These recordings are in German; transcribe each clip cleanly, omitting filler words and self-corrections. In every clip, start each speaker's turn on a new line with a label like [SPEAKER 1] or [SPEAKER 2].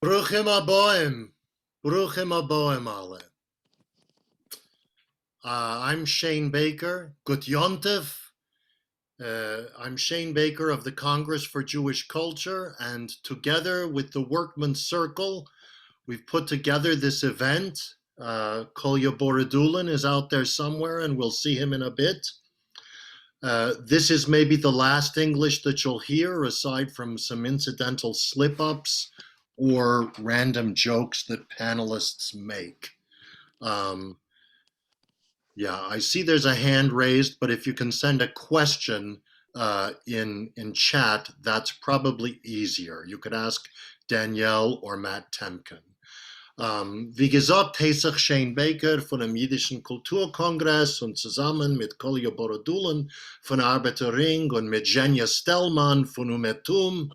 [SPEAKER 1] Bruchim aboim. Bruchim aboim alle. I'm Shane Baker. Gut Yontif. I'm Shane Baker of the Congress for Jewish Culture, and together with the Workman's Circle, we've put together this event. Kolya Borodulin is out there somewhere, and we'll see him in a bit. This is maybe the last English that you'll hear, aside from some incidental slip-ups or random jokes that panelists make. Yeah, I see there's a hand raised, but if you can send a question in chat, that's probably easier. You could ask Danielle or Matt Temkin. Wie gesagt, heiße ich Shane Baker von dem Jiddischen Kulturkongress und zusammen mit Kolya Borodulin von Arbeter-ring und mit Jenja Stellmann von Umetum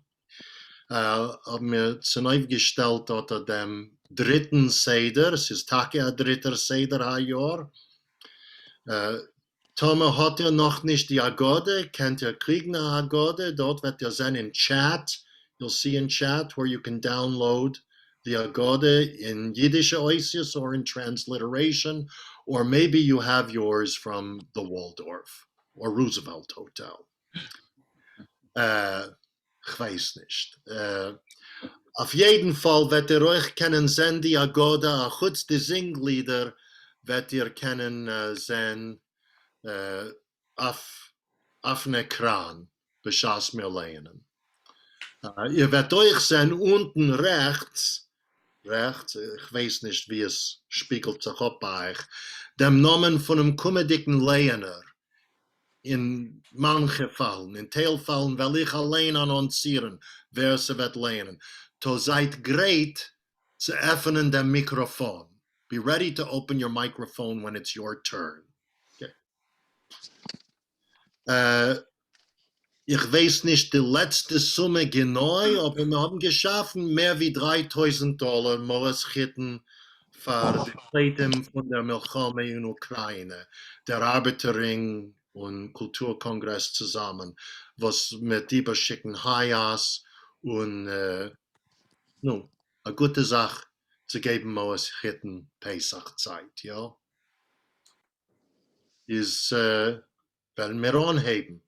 [SPEAKER 1] haben wir zu neu gestellt unter dem dritten Seder. Es ist Tage ein dritter Seder ein Jahr. Tome hat ja noch nicht die Hagode, kennt ihr kriegen eine Hagode, dort wird ihr sehen in Chat, you'll see in chat where you can download the Hagode in Yiddish oasis or in transliteration, or maybe you have yours from the Waldorf or Roosevelt Hotel. Ich weiß nicht. Auf jeden Fall wird ihr euch kennen sehen die Hagode, auch kurz die Singlieder wird ihr kennen sehen auf dem Ekran, beschaß mir lehnen. Ihr werdet euch sehen unten rechts, ich weiß nicht, wie es spiegelt sich ab bei euch, dem Namen von einem komödigen Lehner. In manchen Fällen, in Teilfällen will ich allein annoncieren, wer sie wird lehnen. To seid great zu öffnen dem Mikrofon. Be ready to open your microphone when it's your turn. Ich weiß nicht die letzte Summe genau, aber wir haben geschaffen mehr wie $3.000 Moaschitten für die Pleiten von der Milchome in Ukraine, der Arbeter-ring und Kulturkongress zusammen, was mit überschicken Hayas und eine gute Sache zu geben Moaschitten Pesachzeit, ja. Ist, werden wir anheben.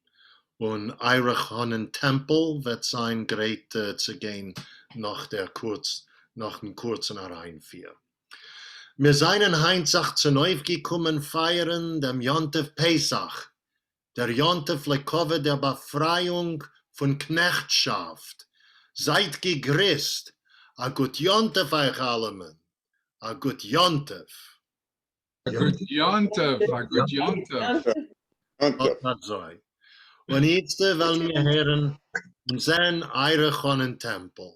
[SPEAKER 1] Und Eirich Honnen Tempel wird sein gerät zu gehen nach dem kurzen Reinvier. Wir seien heinz 18 gekommen feiern dem Jontef Pesach, der Jontef Lekove der Befreiung von Knechtschaft. Seid gegrüßt, a gut Jontef euch allemen, a gut Jontef.
[SPEAKER 2] A good Yontef, a good Yontef.
[SPEAKER 1] Gott hat sei. Und jetzt wollen wir hören, sein Eirich Honnen Tempel.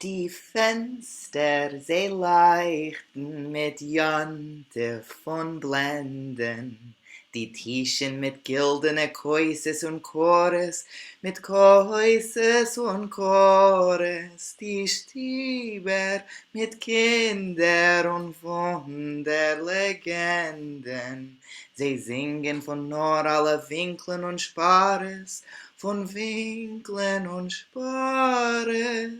[SPEAKER 3] Die Fenster, sie leuchten mit Jontef von Blenden. Die Tischen mit gildene Käuses und Chores, mit Käuses und Chores. Die Stieber mit Kinder und Wunderlegenden. Sie singen von nur alle Winkeln und Spares, von Winkeln und Spares.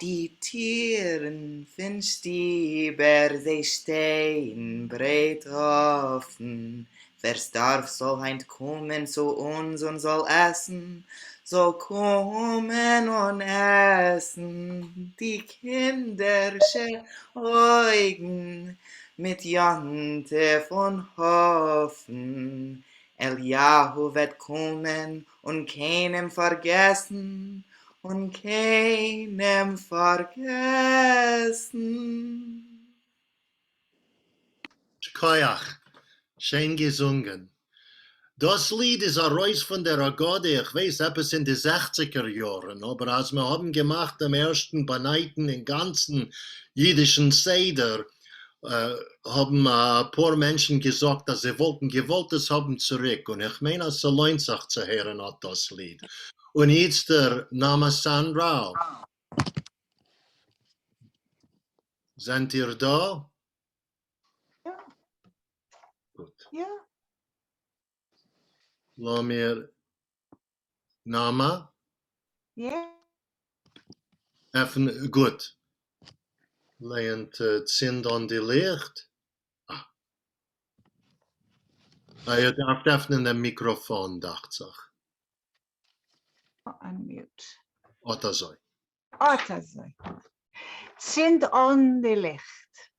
[SPEAKER 3] Die Tieren von Stieber, sie stehen breit offen. Wer's darf, soll heint kommen zu uns und soll essen, soll kommen und essen. Die kindersche Augen mit Jontef und hoffen. Eliahu wird kommen und keinem vergessen. Und keinem vergessen.
[SPEAKER 1] Koyach, schön gesungen. Das Lied ist ein Reus von der Hagode, ich weiß, etwas in die 60er Jahren, aber als wir haben gemacht, am ersten Beneiten im ganzen jiddischen Seder, haben ein paar Menschen gesagt, dass sie gewollt es haben zurück. Und ich meine, es lohnt sich zu hören, hat das Lied. Und jetzt der Name Sandra. Seid ihr da?
[SPEAKER 4] Ja.
[SPEAKER 1] Gut.
[SPEAKER 4] Ja.
[SPEAKER 1] Lass mir Name.
[SPEAKER 4] Yeah.
[SPEAKER 1] Öffnen, gut. Lehnt Zind an die Licht. Je darf öffnen das Mikrofon, dachte ich.
[SPEAKER 4] Unmute.
[SPEAKER 1] Oder so.
[SPEAKER 4] Oder so. Sind on the Licht.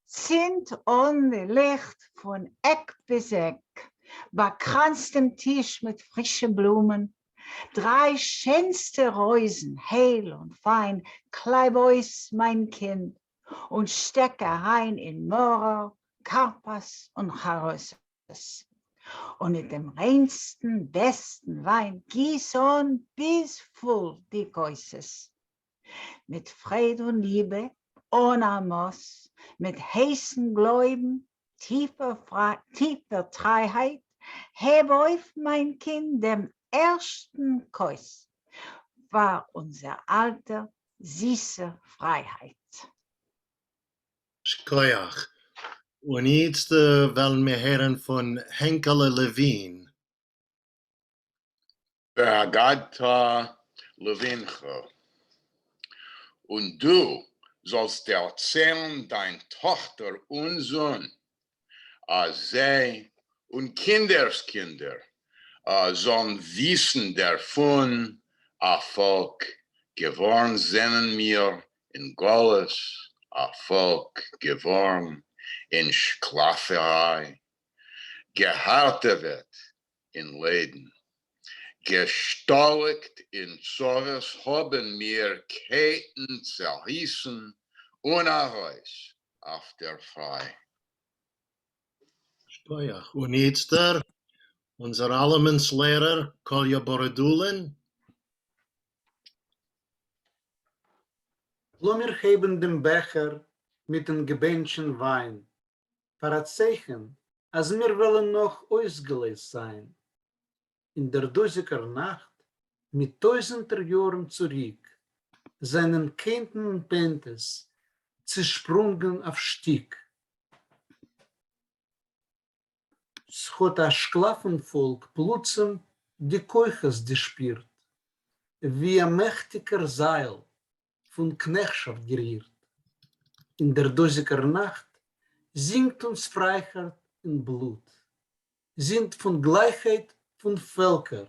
[SPEAKER 4] Sind on the Licht von Eck bis Eck. Bekranzt dem Tisch mit frischen Blumen. 3 schönste Reusen, heil und fein, kleib euch, mein Kind, und stecke ein in Möhrer, Karpas und Charosses. Und mit dem reinsten, besten Wein gieß on bis voll die Käuses. Mit Fried und Liebe, ohne Moss, mit heißen Gläuben, tiefer Freiheit, heb auf, mein Kind, dem ersten Kuss, war unser alter, süße Freiheit.
[SPEAKER 1] Schkoyach. Und jetzt wollen wir hören von Henkele Levin.
[SPEAKER 5] Hagode Levincho. Und du sollst erzählen dein Tochter und Sohn, als sie und Kinderskinder sollen wissen davon, a Volk geworden sind mir in Goles, a Volk geworden in Sklaverei, gehartet wird in Leden. Gestolligt in Zores haben mir Ketten zerrissen und ein Haus auf der Frei.
[SPEAKER 1] Schkoyach. Und jetzt unser Allemanslehrer, Kolja Borodulin.
[SPEAKER 6] Lummer heben den Becher mit dem gebändchen Wein. Verzeichen, als wir wollen noch ausgelöst sein. In der dusiger Nacht, mit tausender Jahren zurück, seinen Kindern und Pentes zersprungen auf Stieg. Es hat ein Sklavenvolk plötzlich die Keuches gespürt, wie ein mächtiger Seil von Knechtschaft gerührt. In der dusiger Nacht singt uns Freiheit in Blut, singt von Gleichheit von Völkern,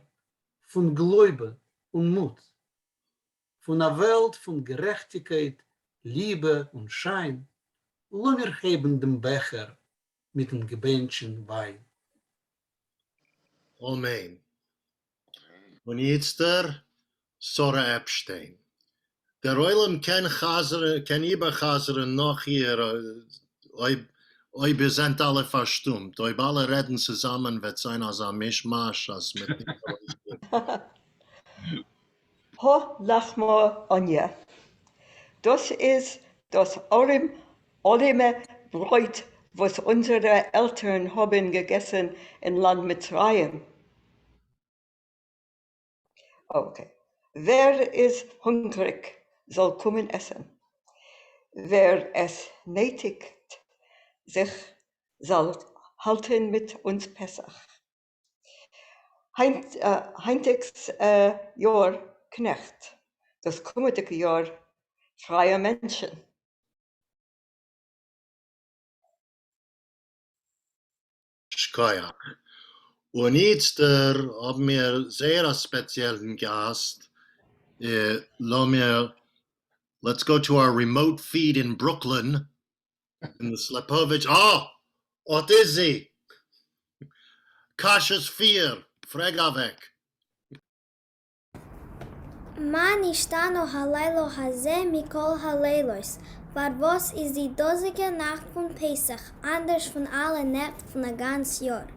[SPEAKER 6] von Glaube und Mut, von einer Welt von Gerechtigkeit, Liebe und Schein. Lummer heben den Becher mit dem gebändchen Wein.
[SPEAKER 1] Amen. Und jetzt Sora Epstein. Der Eulam ken iba chazeren noch hier, oi sind alle verstummt, oi alle reden zusammen, wird sein als ein Mischmasch, als mit
[SPEAKER 7] Ho lachmo Anja. Das ist das allime Bräut, was unsere Eltern haben gegessen in Land Mitzrayim. Okay. Wer ist hungrig, soll kommen essen. Wer es nötigt, sich soll halten mit uns Pessach. Heintigs Jahr Knecht, das kommende Jahr freie Menschen.
[SPEAKER 1] Schkoyach. Und jetzt haben wir sehr einen speziellen Gast. Let's go to our remote feed in Brooklyn. In the Slepovich. Oh, what is he? Kasha's 4. Frega weg.
[SPEAKER 8] Man ishtano halaylo hazeh mikol halaylos. War was ist die dosige Nacht von Pesach, anders von allen Nächten von der ganzen Jahr.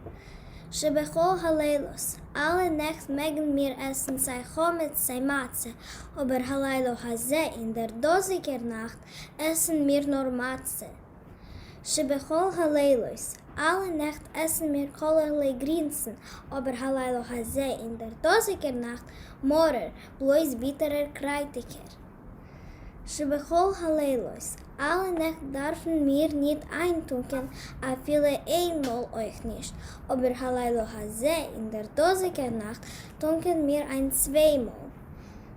[SPEAKER 8] Shebechol halaylos. Alle Nacht mögen wir essen sei Chometz, sei Matze, aber halaylo hazeh in der dosige Nacht essen wir nur Matze. Shebechol halaylos. Alle Nacht essen wir kollerlei Grinsen, aber halaylo hazeh in der dosige Nacht Morer, bloß bitterer Kreitiker. Shebechol halaylos. Alle Nacht dürfen wir nicht eintunken, a viele einmal euch nicht, aber halaylo hazeh in der dosige Nacht tunken wir ein zweimal.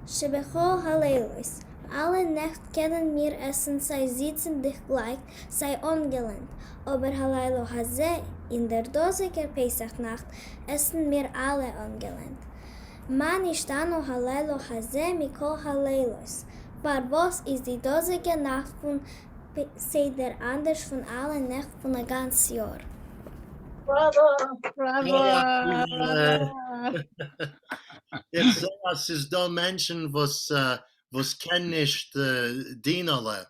[SPEAKER 8] שבכל הלילות, alle Nacht können wir essen, sei sitzen dich gleich, sei ungelehnt. Aber Halailo Hazeh, in der Dosiker Pesachnacht, essen wir alle ungelehnt. Man ist dann noch Halailo Hazeh mikol Haleilos. War was ist die Dosike Nacht von Seder anders von allen Nächten von ein ganzes Jahr?
[SPEAKER 4] Bravo, bravo.
[SPEAKER 1] Jetzt so, es ist da Menschen, was kennen nicht Dienerle.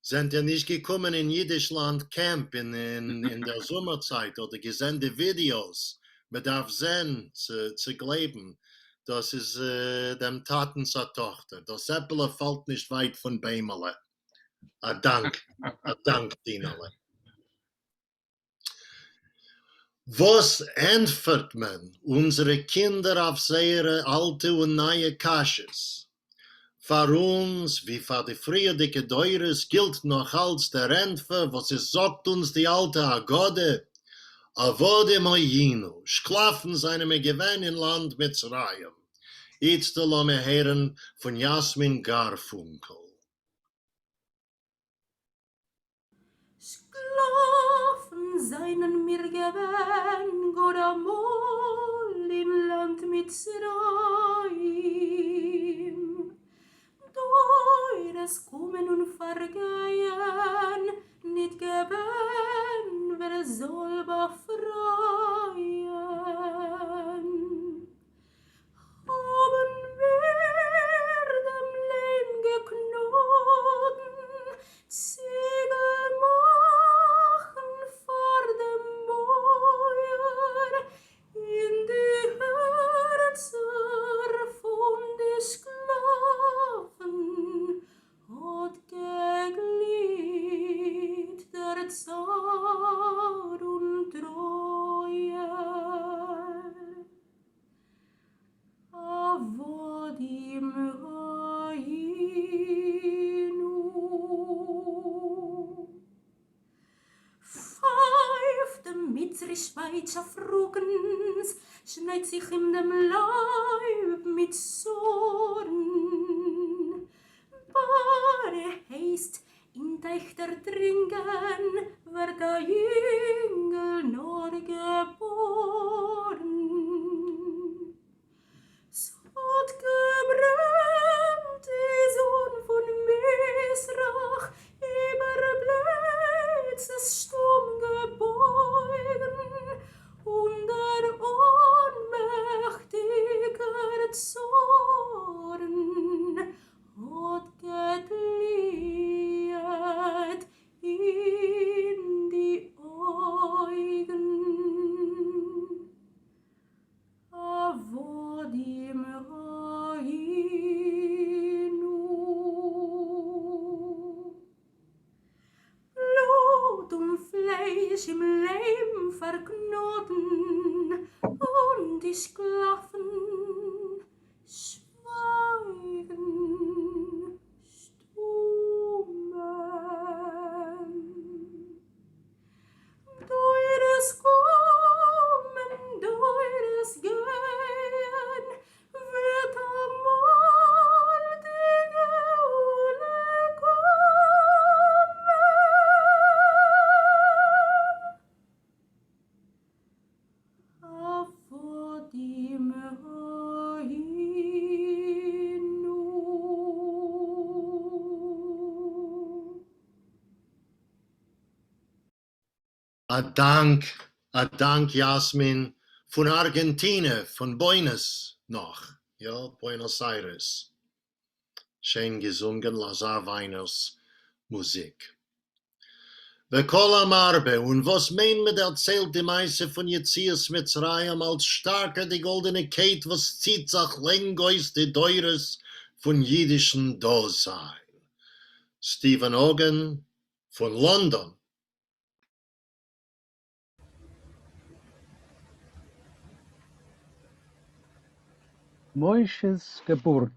[SPEAKER 1] Sind ja nicht gekommen in Jiddischland Camp in der Sommerzeit oder gesende Videos. Man darf sehen, zu glauben. Das ist dem Tatenser Tochter. Das Äppele fällt nicht weit von Beimele. A Dank, Dienerle. Was entfert man unsere Kinder auf sehr alte und neue Kasches? Für uns, wie für die frühere Deures, gilt noch als der Entfer, was es sagt uns die alte hagode. Avode moyinu, schlafen seine me gewähn in Land Mitzrayim. Jetzt lassen wir hören von Jasmin Garfunkel.
[SPEAKER 9] Schlafen seinen mir gewähn, Gott amol in Land Mitzrayim. Deures kommen und vergehen, nicht gewähn, wer soll befreien. Haben wir dem Lehm geknoten, Ziegel machen vor dem Mäuer, in die Herzen von den Sklaven hat gegliedt der Zar und Treue. Avodim Hayinu. Pfeift dem Mitzri-Schweizer Frugens, schneit sich in dem Leib mit Zorn. Bare heißt, in Teichter trinken, wird der Jüngel nur geboren. Es hat gebrannt, die Sohn von Misrach, über Blitz es stumm gebeugen, und der ohnmächtige Zorn hat geglied in die Augen. Avodim Hayinu. Blut und Fleisch im Lehm verknoten und die Sklaven schweigen stummen. Deures Kommen, deures Gehen, wird einmal die Geule kommen. Avodim Hayinu.
[SPEAKER 1] A Dank, Jasmin, von Argentinien, von Buenos noch, ja, Buenos Aires. Schön gesungen, Lazar Weiners Musik. Bekol Marbe, und was mein mit erzählt die Meise von Jetzias Mitzrayim als starker die goldene Kate, was zieht sich längst die Deures von jüdischen Dasein. Stephen Hogan von London.
[SPEAKER 10] Moishes Geburt,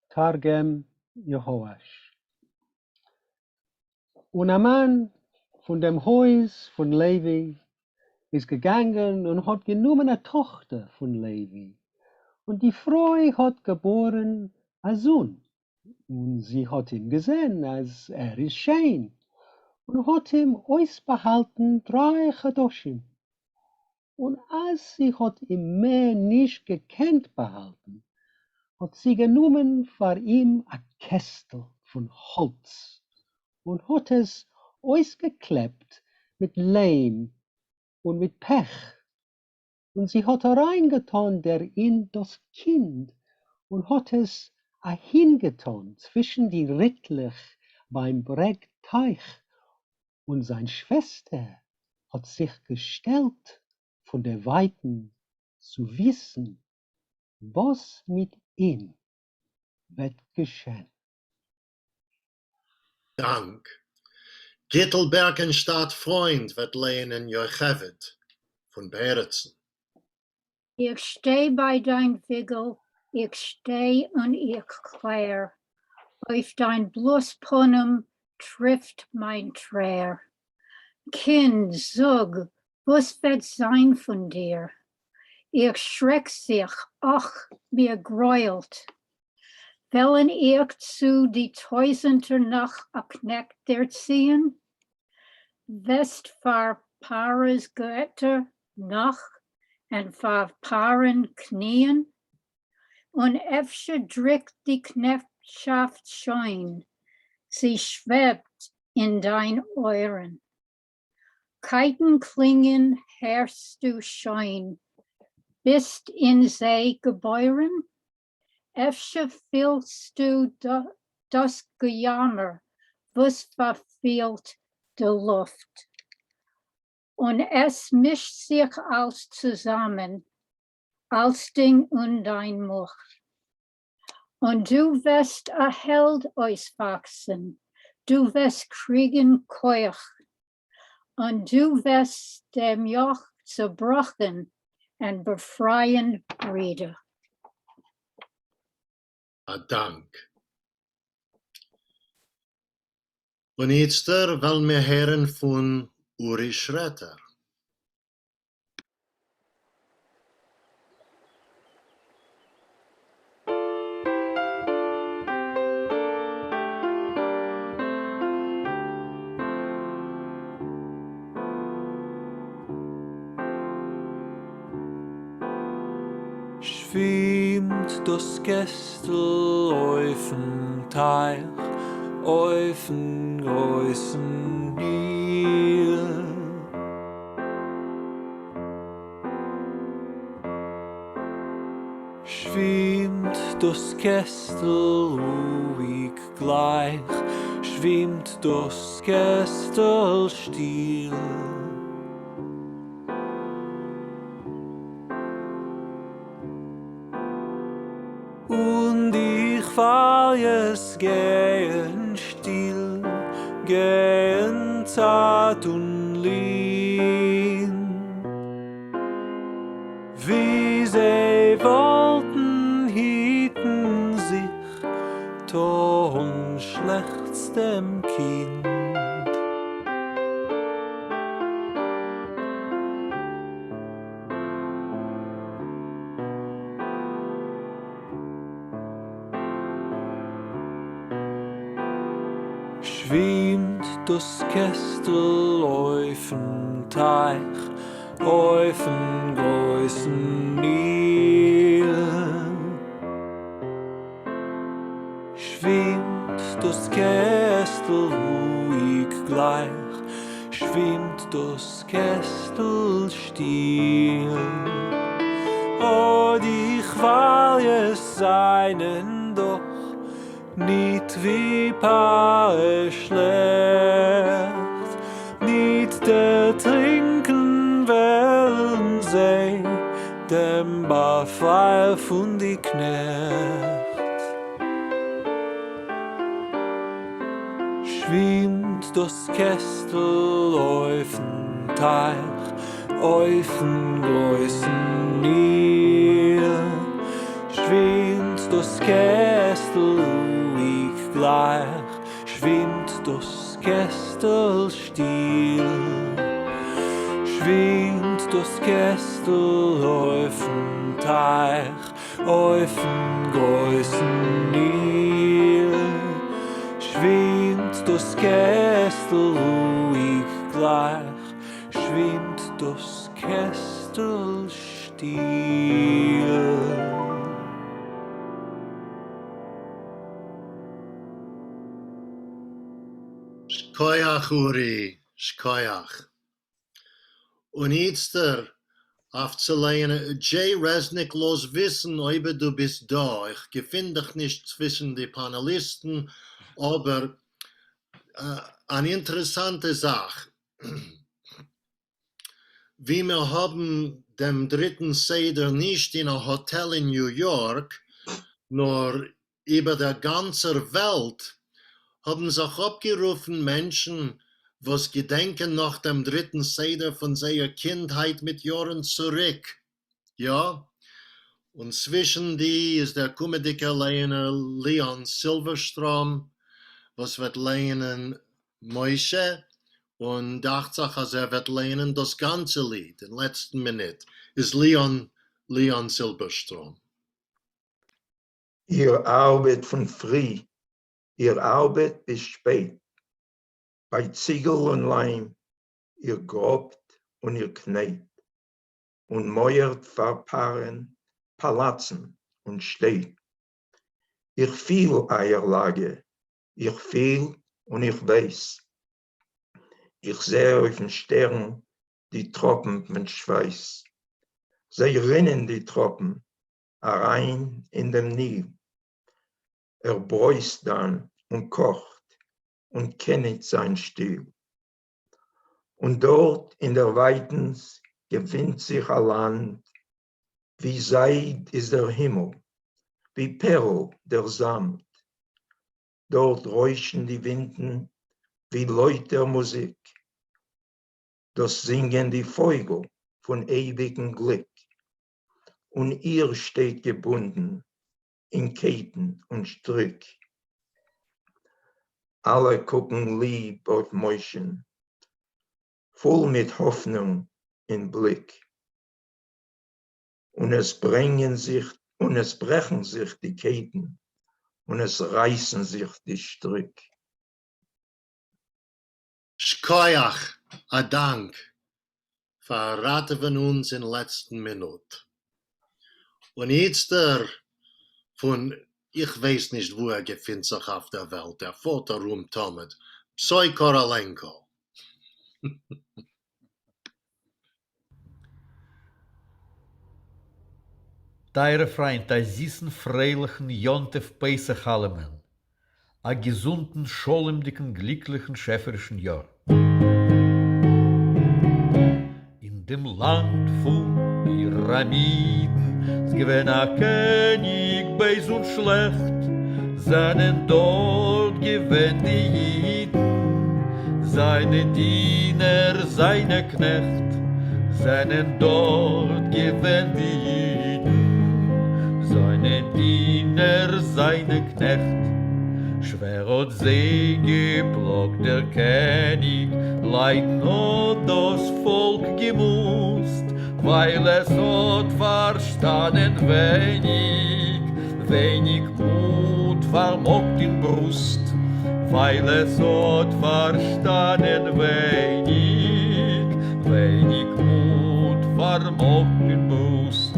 [SPEAKER 10] Targem Jehoash. Und ein Mann von dem Haus von Levi ist gegangen und hat genommen eine Tochter von Levi Und die Frau hat geboren a Sohn. Und sie hat ihn gesehen, als ist schön. Und hat ihm ausbehalten 3 Chadoshim. Und als sie hat ihm mehr nicht gekannt behalten, hat sie genommen für ihn a Kästel von Holz und hat es ausgeklebt mit Lehm und mit Pech. Und sie hat reingetan in das Kind und hat es hingetan zwischen die Rittlich beim Bregteich. Und seine Schwester hat sich gestellt, von der Weiten zu wissen, was mit ihm wird geschehen.
[SPEAKER 1] Dank. Gittelbergenstadt Freund wird lehnen Jochevet von Beretzen.
[SPEAKER 11] Ich steh bei dein Wigel, ich steh und ich klär. Auf dein Bluspunum trifft mein Träer. Kind, sog, was wird sein von dir? Ich schreck sich, ach, mir gräult. Wollen ich zu die Tausender Nacht a Knecht erziehen? West vor Paares Götter noch und vor Paaren knien? Und efsche drückt die Knechtschaft schein, sie schwebt in dein Euren. Kiten klingen hörst du schein, bist in See geboren? Efsche fühlst du das Gejammer, was verfehlt die Luft. Und es mischt sich alles zusammen, als Ding und dein Much. Und du wirst ein Held auswachsen, du wirst kriegen Keuch, und du wirst dem Joch zerbrochen und befreien Brüder.
[SPEAKER 1] A Dank. Und jetzt wollen wir hören von Uri Schretter.
[SPEAKER 12] Schwimmt das Kästel auf'n Teich, auf'n großen Nil. Schwimmt das Kästel ruhig gleich, schwimmt das Kästel still. Und ich fall es gehen still, gehen zart und lean. Wie sie wollten, hielten sich ton schlechts dem Kind. Schwimmt das Kästel auf'n Teich, auf'n großen Nil. Schwimmt das Kästel ruhig gleich, schwimmt das Kästel still. Und ich will es seinen doch nicht wie Paare schlecht, nicht der trinken wollen sie, dem Befreier von die Knecht. Schwimmt das Kästel auf'n Teich, auf'n großen Nil. Schwimmt das Kästel ruhig gleich, schwimmt das Kästel still. Schwimmt das Kästel auf'n Teich, auf'n größten Nil. Schwimmt das Kästel ruhig gleich, schwimmt das Kästel still.
[SPEAKER 1] Shkoyach, Uri, shkoyach. Und jetzt aufzuleihen, Jay Resnick, los wissen, ob du bist da. Ich finde dich nicht zwischen die Panelisten, aber eine interessante Sache. Wie wir haben dem dritten Seder nicht in einem Hotel in New York, nur über der ganzen Welt, haben sich abgerufen Menschen, was gedenken nach dem dritten Seder von seiner Kindheit mit Jahren zurück. Ja? Und zwischen die ist der Komediker Leiner Leon Silverstrom, was wird lehnen Moshe, und dachte sich, als wird lehnen das ganze Lied. In letzten Minute ist Leon Silverstrom.
[SPEAKER 13] Ihr Arbeit von früh, ihr Arbeit bis spät. Bei Ziegel und Leim, ihr grobt und ihr knet. Und meuert verpaaren, Palatzen und steht. Ich fühl Eierlage, ich fühl und ich weiß. Ich sehe auf den Sternen die Tropfen mit Schweiß. Sie rinnen die Tropfen rein in den Nil. Bräust dann und kocht und kennet sein Stil. Und dort in der Weitens gewinnt sich ein Land, wie Seid ist der Himmel, wie Perl der Samt. Dort räuschen die Winden wie Leute der Musik. Das singen die Vögel von ewigem Glück. Und ihr steht gebunden in Ketten und Strick. Alle gucken lieb auf Mäuschen, voll mit Hoffnung im Blick. Und es brechen sich die Ketten und es reißen sich die Strick.
[SPEAKER 1] Shkoyach, a Dank, verraten wir uns in letzten Minute. Und jetzt von, ich weiß nicht, wo befindet sich auf der Welt, der Vater rumtommet, Psoi Korolenko.
[SPEAKER 14] Deire Freund, a süßen, freilichen Jontef Pesach allemen, a gesunden, schollemdicken, glücklichen, schäferischen Jahr. In dem Land von Pyramiden, es gewinn a König, beis und schlecht, seinen dort gewinn die Jiden, seine Diener, seine Knecht, seinen dort gewinn die Jiden, seine Diener, seine Knecht. Schwer hat sie geplagt der König, leiden hat das Volk gemusst, weil es hat verstanden wenig Mut vermogt in Brust, weil es hat verstanden wenig Mut vermogt in Brust.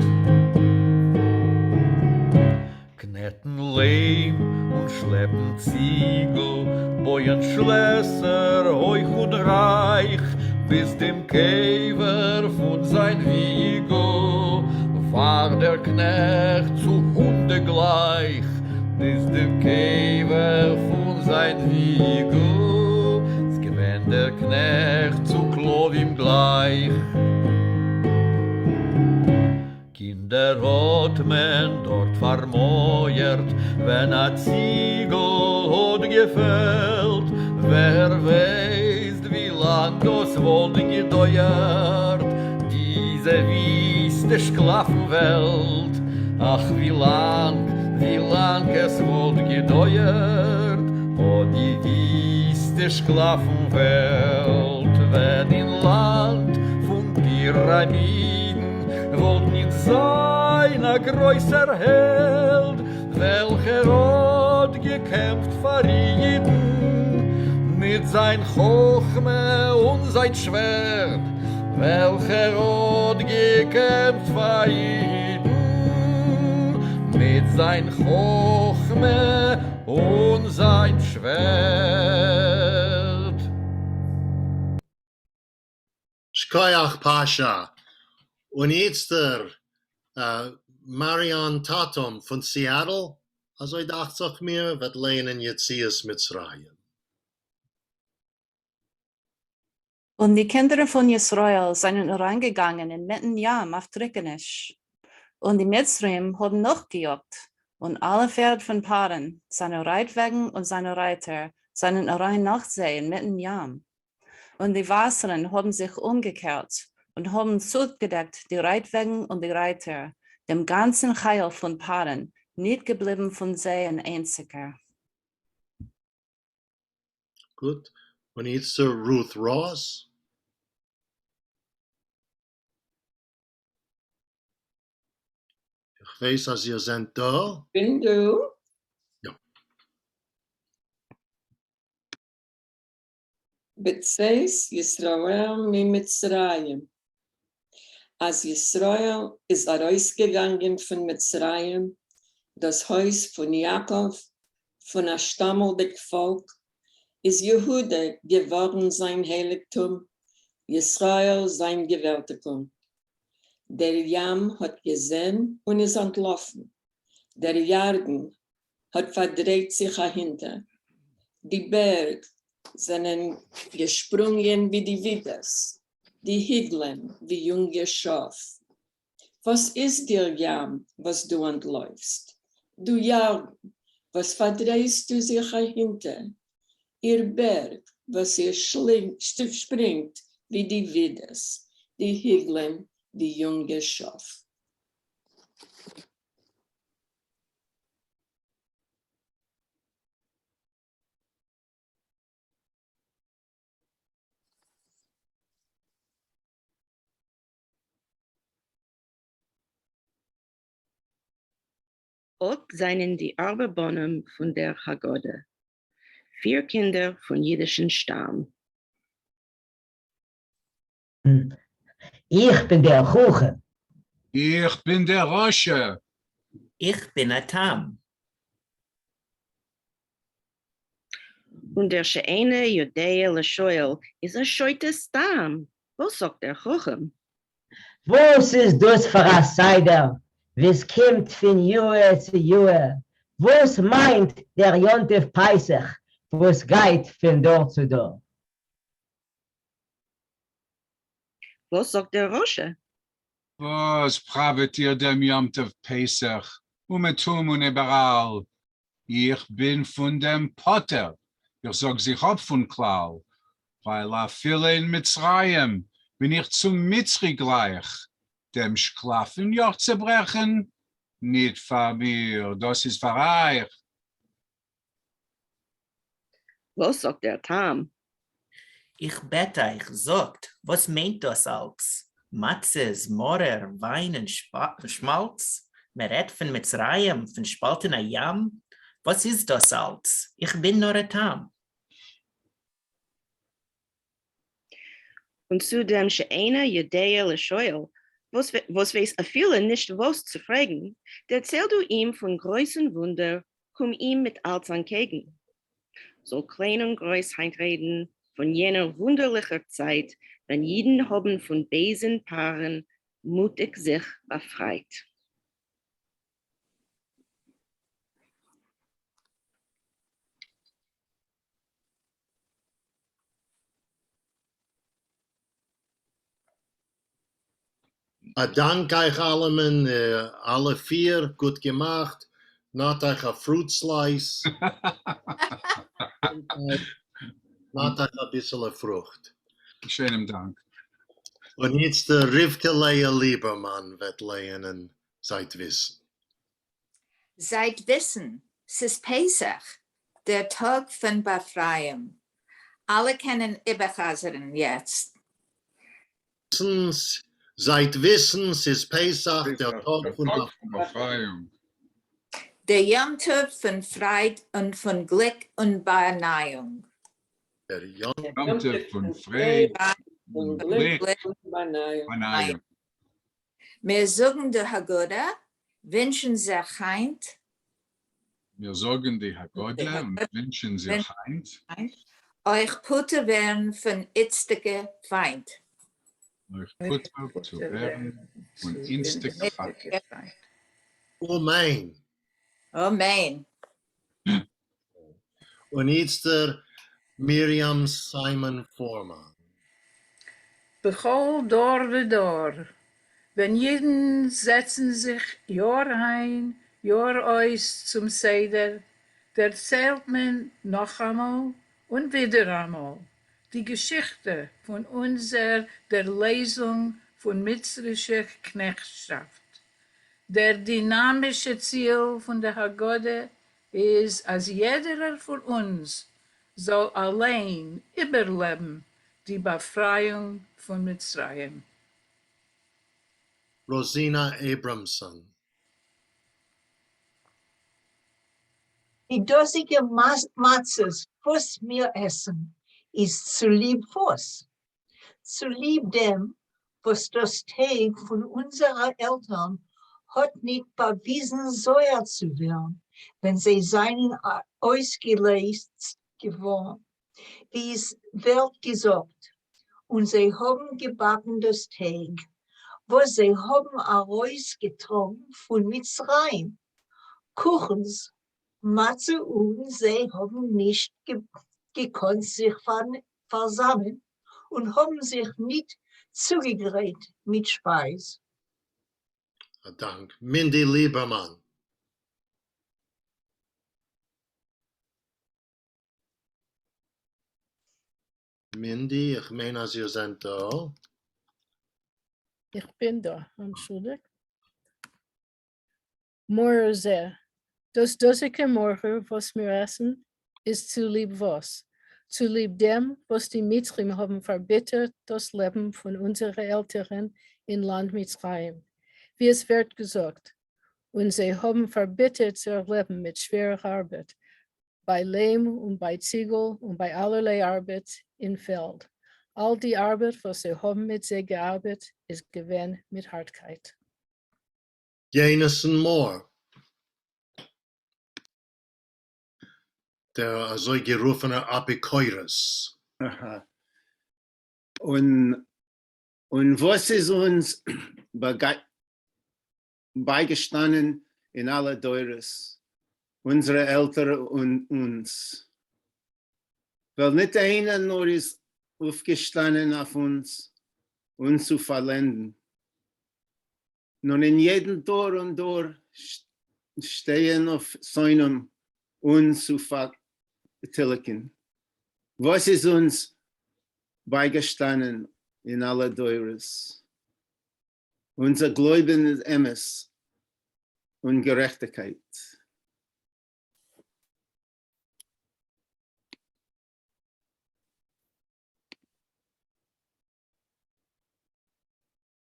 [SPEAKER 14] Kneten Lehm und schleppen Ziegel, bauen Schlösser hoch und reich, bis dem Käfer von sein Wiegel war der Knecht zu Hunde gleich, bis dem Käfer von sein Wiegel, es gewinnt der Knecht zu Klowim gleich. Kinder hat man dort vermeuert, wenn a Ziegel hat gefällt. Wer weiß, wie lang das wohl gedauert, diese wüste Sklavenwelt. Ach, wie lang es wohl gedauert, oh, die wüste Sklavenwelt. Wenn in Land von Pyramiden wollt nicht sein a größer Held, welcher hat gekämpft für jeden, mit sein Chochme und sein Schwert, welcher hat gekämpft für jeden, mit sein Chochme und sein Schwert.
[SPEAKER 1] Shkoyach Pasha. Und jetzt der Marion Tatum von Seattle. Also ich dachte auch mir, wird lehnen Jetzias Mitzrayim.
[SPEAKER 15] Und die Kinder von Israel seien reingegangen in mitten Jam auf Trickenisch. Und die Mitzrim haben noch gejuckt. Und alle Pferde von Paaren, seine Reitwagen und seine Reiter, seien rein nachsehen mitten Jam. Und die Wasseren haben sich umgekehrt und haben zugedeckt die Reitwagen und die Reiter, dem ganzen Heil von Paaren, nicht geblieben von See ein einziger.
[SPEAKER 1] Gut. Und jetzt zur Ruth Ross. Ich weiß, dass ihr seid da.
[SPEAKER 16] Bin du?
[SPEAKER 1] Ja.
[SPEAKER 16] Betzeis Yisrael mi Mitzrayim. Als Yisrael ist rausgegangen von Mitzrayim, das Haus von Jakob, von der stammelschigen Volk, ist Jehuda geworden sein Heiligtum, Yisrael sein Gewaltigtum. Der Jam hat gesehen und ist entlaufen. Der Jordan hat verdreht sich dahinter. Die Berge sind gesprungen wie die Widers, die Higlen wie junge Schaf. Was ist dir, Jam, was du entläufst? Du Jordan, was verdrehst du sich dahinter? Ihr Berg, was ihr springt wie die Widers, die Higlen wie junge Schaf.
[SPEAKER 17] Auch seien die Arbeiter-ring von der Hagode, 4 Kinder von jiddischen Stamm.
[SPEAKER 18] Ich bin der Kuchen.
[SPEAKER 2] Ich bin der Rosche.
[SPEAKER 19] Ich bin ein Tam.
[SPEAKER 17] Und der Sheene Judäa Leshoel ist ein scheutes Stamm. Was sagt der Chochem?
[SPEAKER 18] Was ist das für ein Seder? Was kommt von Jahr zu Jahr? Was meint der Jontef Peisach? Was geht von dort zu dort?
[SPEAKER 17] Was sagt der Rosche?
[SPEAKER 2] Was pravet ihr dem Yomtev Pesach? Umetum und überall. Ich bin von dem Potter. Ich sag sich ab von Klau. Weil a viele in Mitzrayim bin ich zum Mitzri gleich. Dem Sklaven joch zerbrechen? Nicht für mir, das ist für euch.
[SPEAKER 17] Was sagt der Tam?
[SPEAKER 19] Ich bete euch, sagt, was meint das alles? Matzes, Morer, Wein und Schmalz? Man redet von Mitzrayim, von spaltener Jam? Was ist das alles? Ich bin nur ein Tam.
[SPEAKER 17] Und zu dem Sheene Judäa Leshoel, was weiß a viele nicht was zu fragen, der erzählt du ihm von größten Wunder, ihm mit alles entgegen. So klein und groß reden von jener wunderlicher Zeit, wenn jeden haben von bösen Paaren mutig sich befreit.
[SPEAKER 1] Dank euch allen, alle 4, gut gemacht. Not euch a fruit slice. Not euch a bisschen Frucht.
[SPEAKER 2] Schönen Dank.
[SPEAKER 1] Und jetzt der Rivke Leia Liebermann wird lernen, seit Wissen.
[SPEAKER 20] Seid Wissen, es ist Pesach, der Tag von Befreiung. Alle kennen Ibachazeren jetzt.
[SPEAKER 1] Seid wissen, es ist Pesach, der Tag von
[SPEAKER 2] Befreiung.
[SPEAKER 20] Der Yom Tov von Freude und von Glück und Berneiung.
[SPEAKER 1] der Yom
[SPEAKER 2] Yom Tov von Frieden und Glück und Verneigung.
[SPEAKER 20] Wir sagen der Hagode, wünschen sich Heint,
[SPEAKER 2] Wir sagen die Hagode und wünschen sich Heint,
[SPEAKER 20] euch Putte werden von itztige Feind.
[SPEAKER 2] euch Putter zu werden und instig Feind.
[SPEAKER 1] Amen.
[SPEAKER 20] Amen.
[SPEAKER 1] Und jetzt der Miriam Simon Foreman.
[SPEAKER 21] Bechol Dor vedor. Wenn jeden setzen sich Jahr ein, Jahr aus zum Seder, erzählt man noch einmal und wieder einmal die Geschichte von unserer der Lesung von mitzrischer Knechtschaft. Der dynamische Ziel von der Hagode ist, als jeder von uns soll allein überleben die Befreiung von Mitzrayim.
[SPEAKER 1] Rosina Abramson.
[SPEAKER 4] Die dosige Matzes, was wir essen, ist zu lieb was. Zu lieb dem, was das Tag von unseren Eltern hat nicht bewiesen, säuer zu werden, wenn sie seinen ausgelegt geworden. Wie es wird gesagt, und sie haben gebacken das Tag, wo sie haben herausgetragen von Mitzrayim. Kuchens, Matze und sie haben nicht gekonnt sich versammeln und haben sich nicht zugegerät mit Speis.
[SPEAKER 1] Dank. Mindy Lieberman. Mindy, ich meine, als ihr seid da.
[SPEAKER 22] Ich bin da, entschuldigt. Morgen sehr. Das dosige Morgen, was wir essen, ist zu lieb was. Zu lieb dem, was die Mitzrim haben verbittert, das Leben von unseren Eltern in Land Mitzrayim. Wie es wird gesagt, und sie haben verbittert ihr Leben mit schwerer Arbeit, bei Lehm und bei Ziegel und bei allerlei Arbeit im Feld. All die Arbeit, was sie haben mit sie gearbeitet, ist gewesen mit Hartkeit.
[SPEAKER 1] Janison Moore. Der so gerufene Apikoides.
[SPEAKER 23] Und was ist uns beigestanden in aller Deures, unsere Eltern und uns? Weil nicht einer nur ist aufgestanden auf uns zu verlenden. Nun in jedem Tor und Tor stehen auf seinem uns zu vertilgen. Was ist uns beigestanden in aller Deures? Unser Glauben ist Emes und Gerechtigkeit.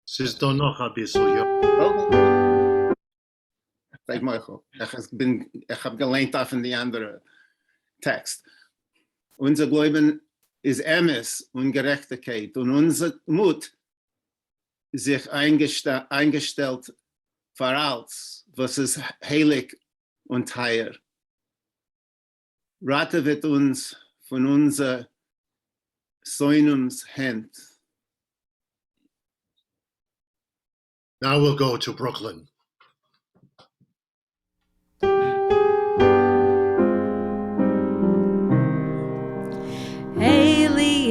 [SPEAKER 1] Es ist doch noch ein bisschen, ja.
[SPEAKER 23] Sag mal, ich habe gelernt auf in die andere Text. Unser Glauben ist Emes und Gerechtigkeit und unser Mut sich eingestellt für alles, was ist heilig und heier. Rate wird uns von unser Säunums Hand.
[SPEAKER 1] Now we'll go to Brooklyn.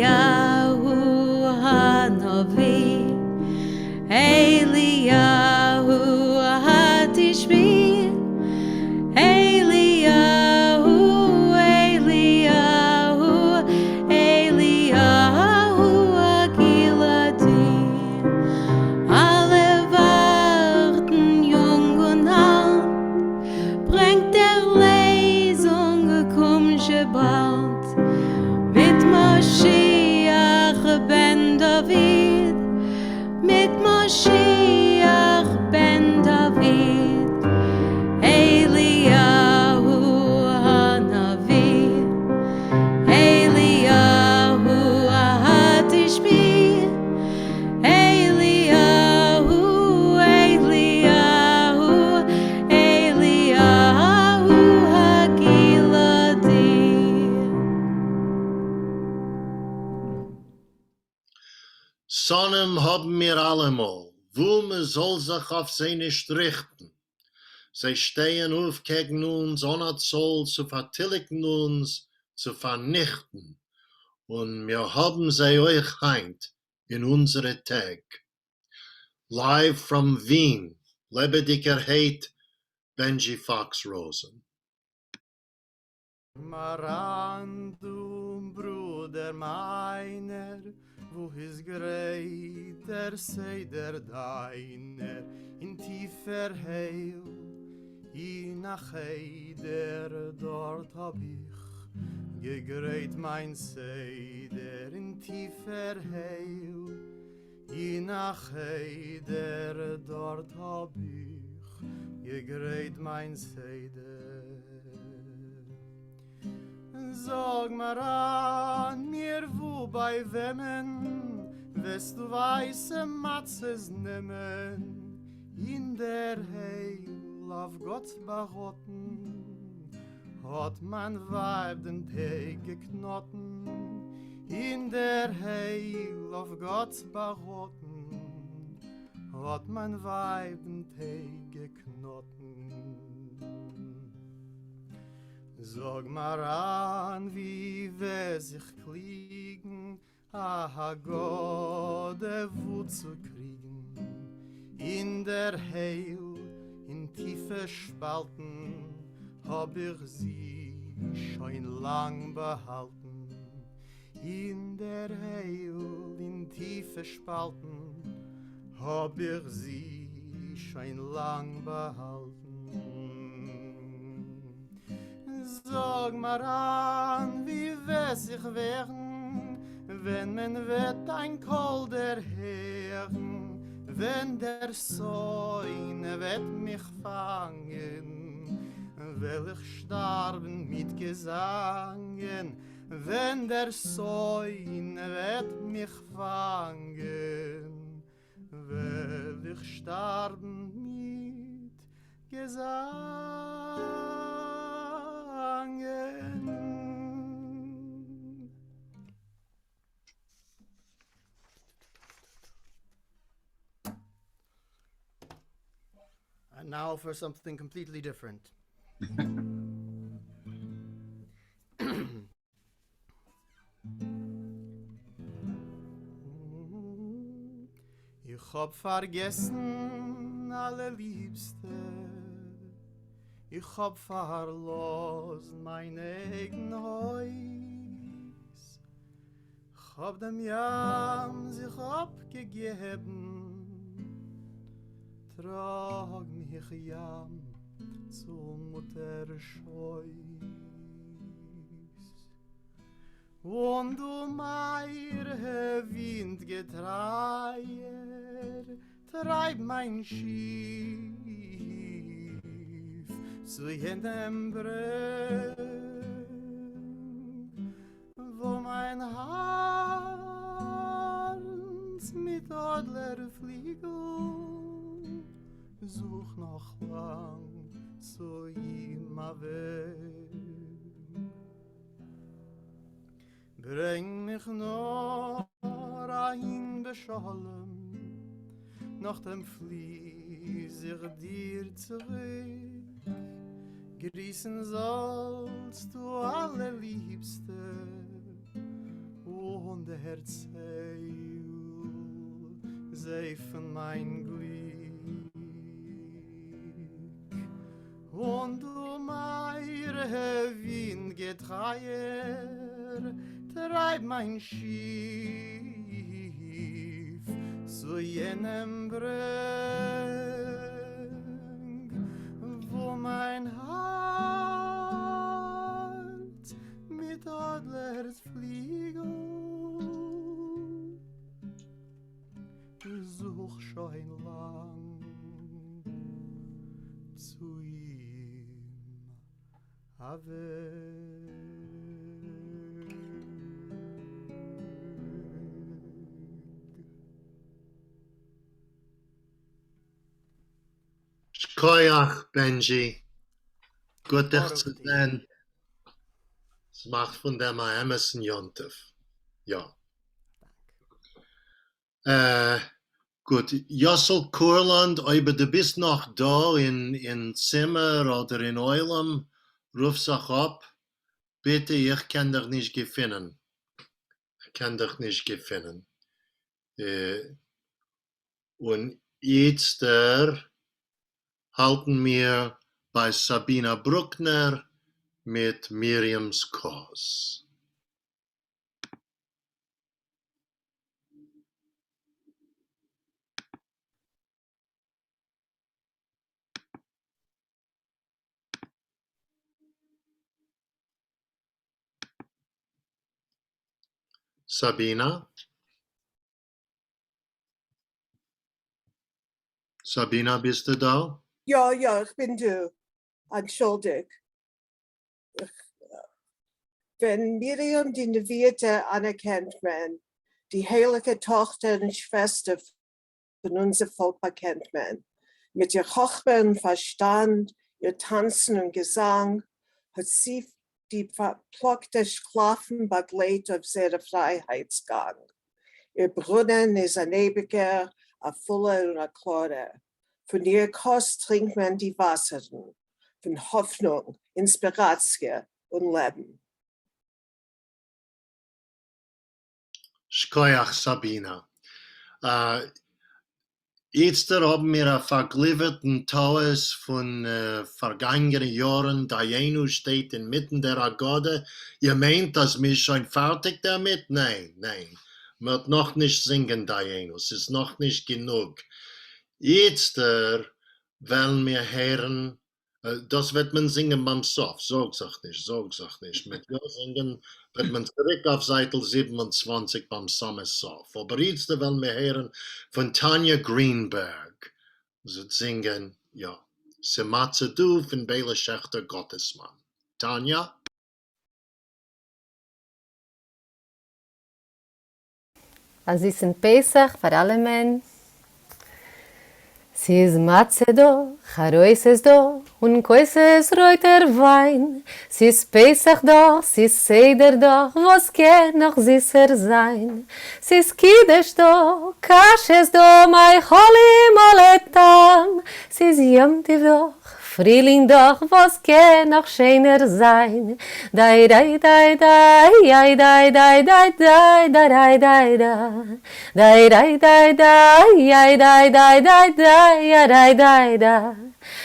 [SPEAKER 24] Eliyahu Hanavi, Eliyahu Hatishbi, Eliyahu, Eliyahu, Eliyahu Agiladi. Alle warten Mashiach ben David, Eliyahu Hanavi, Eliyahu Hatishbi, Eliyahu, Eliyahu, Eliyahu Hagiladi.
[SPEAKER 1] Sonnen haben wir allemal, wo man soll sich auf sie nicht richten. Sie stehen auf gegen uns, ohne Zoll zu vertilgen uns, zu vernichten. Und wir haben sie euch heint in unsere Tag. Live from Wien, lebendiger Heid, Benji Fox-Rosen.
[SPEAKER 3] Marandum, Bruder meiner, wo is greit der Seder deiner, in tiefer Heil, in a Cheder, dort hab ich gegreit mein Seder, in tiefer Heil, in a Cheder, dort hab ich gegreit mein Seder. Sag mir an mir, wo bei wemmen, wirst du weiße Matzes nehmen, in der Heil auf Gott berotten, hat man Weib den Tag geknotten, in der Heil auf Gott berotten, hat man Weib den Tag geknotten. Sag mir an, wie wir sich kriegen, a hagode Wut zu kriegen, in der Heil, in tiefe Spalten, hab ich sie schon lang behalten. In der Heil, in tiefe Spalten, hab ich sie schon lang behalten. Sag mir an, wie wes ich werden, wenn man wird ein Kolder hören, wenn der Säune wird mich fangen, will ich starben mit Gesangen, wenn der Säune wird mich fangen, will ich starben mit Gesangen. And now for something completely different. Ich hab vergessen alle Liebste, ich hab verlost mein eigen Haus, ich hab dem Jam sich abgegeben, trag mich Jam zum Mutterscheuß. Und du meire Windgetreier, treib mein Schiff zu jenem Brück, wo mein Herz mit Adlerfliegel such noch lang zu ihm weg. Bring mich nur ein Beschollen, nach dem Fließ ich dir zurück. Grüßen sollst du alle Liebste und erzähl sie von mein Glück. Und du meire Windgetreier, treib mein Schiff zu jenem Brück, wo mein Herz mit Adlers Fliegel such schon lang zu ihm a
[SPEAKER 1] Shkoyach, Benji. Gut, dich zu sehen. Es macht von dem ein Emerson Jontef. Ja. Gut, Jossel Kurland, ob du bist noch da in Zimmer oder in Eulam, ruf sich ab. Bitte, ich kann dich nicht finden. Ich kann dich nicht finden. Und jetzt halten wir bei Sabina Bruckner mit Miriams Kurs. Sabina? Sabina, bist du da?
[SPEAKER 5] Ja, ich bin du. Entschuldig. Wenn Miriam die Nevierte anerkennt man, die heilige Tochter und Schwester von unserem Volk bekennt man. Mit ihr Chochme und Verstand, ihr Tanzen und Gesang hat sie die verplockte Sklaven begleitet auf seinen Freiheitsgang. Ihr Brunnen ist ein ewiger, ein voller und ein klarer. Von ihr Kost trinkt man die Wasseren, von Hoffnung, Inspiration und Leben.
[SPEAKER 1] Shkoyach, Sabina. Jetzt haben wir einen vergliederten Taus von vergangenen Jahren. Dayenu steht inmitten der Hagode. Ihr meint, dass wir schon fertig damit? Nein. Wird noch nicht singen, Dayenu. Es ist noch nicht genug. Jetzt wollen wir hören, das wird man singen beim Sof. Sag's auch nicht. Mit wir singen wird man zurück auf Seite 27 beim Sof. Aber jetzt wollen wir hören von Tanja Greenberg. Sie singen, ja, Sematze du von Bela Schechter Gottesmann. Tanja?
[SPEAKER 6] Also es ist Pesach für alle Menschen. Sie ist Matze do, Charois ist do, und Koises reuter Wein. Sie ist Pesach do, sie ist Seder do, was kann noch süßer sein. Sie ist Kiddush do, Kashes do, mei Cholim oletam. Sie ist Yom Tiv do, Frühling doch, was kann noch schöner sein. Dai, dai, dai, dai, dai, dai, dai, dai, dai, dai, dai, dai. Dai, dai, dai, dai, dai, dai, dai, dai, dai, dai, dai.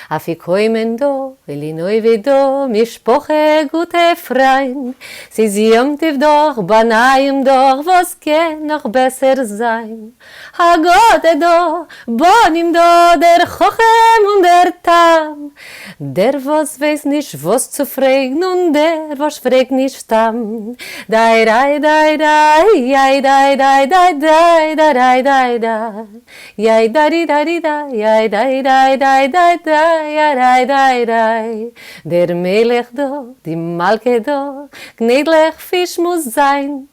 [SPEAKER 6] Afikoimen do, Illinois do, Mishpoche gute Freund. Sie Yom-Tiv doch, Banayim doch, was kann noch besser sein. Hagode do, Bonim do, der Chochem und der Tam. Der was weiß nicht, was zu fragen, und der was fragt nicht tam. Dai, dai, dai, dai, dai, dai, dai, dai, dai, dai, dai, dai. Yai, dai, dai, dai, yai, dai, dai, dai, dai, dai, dai, dai, dai. Der Melech do, die Malke do, gnädlich Fisch muss sein.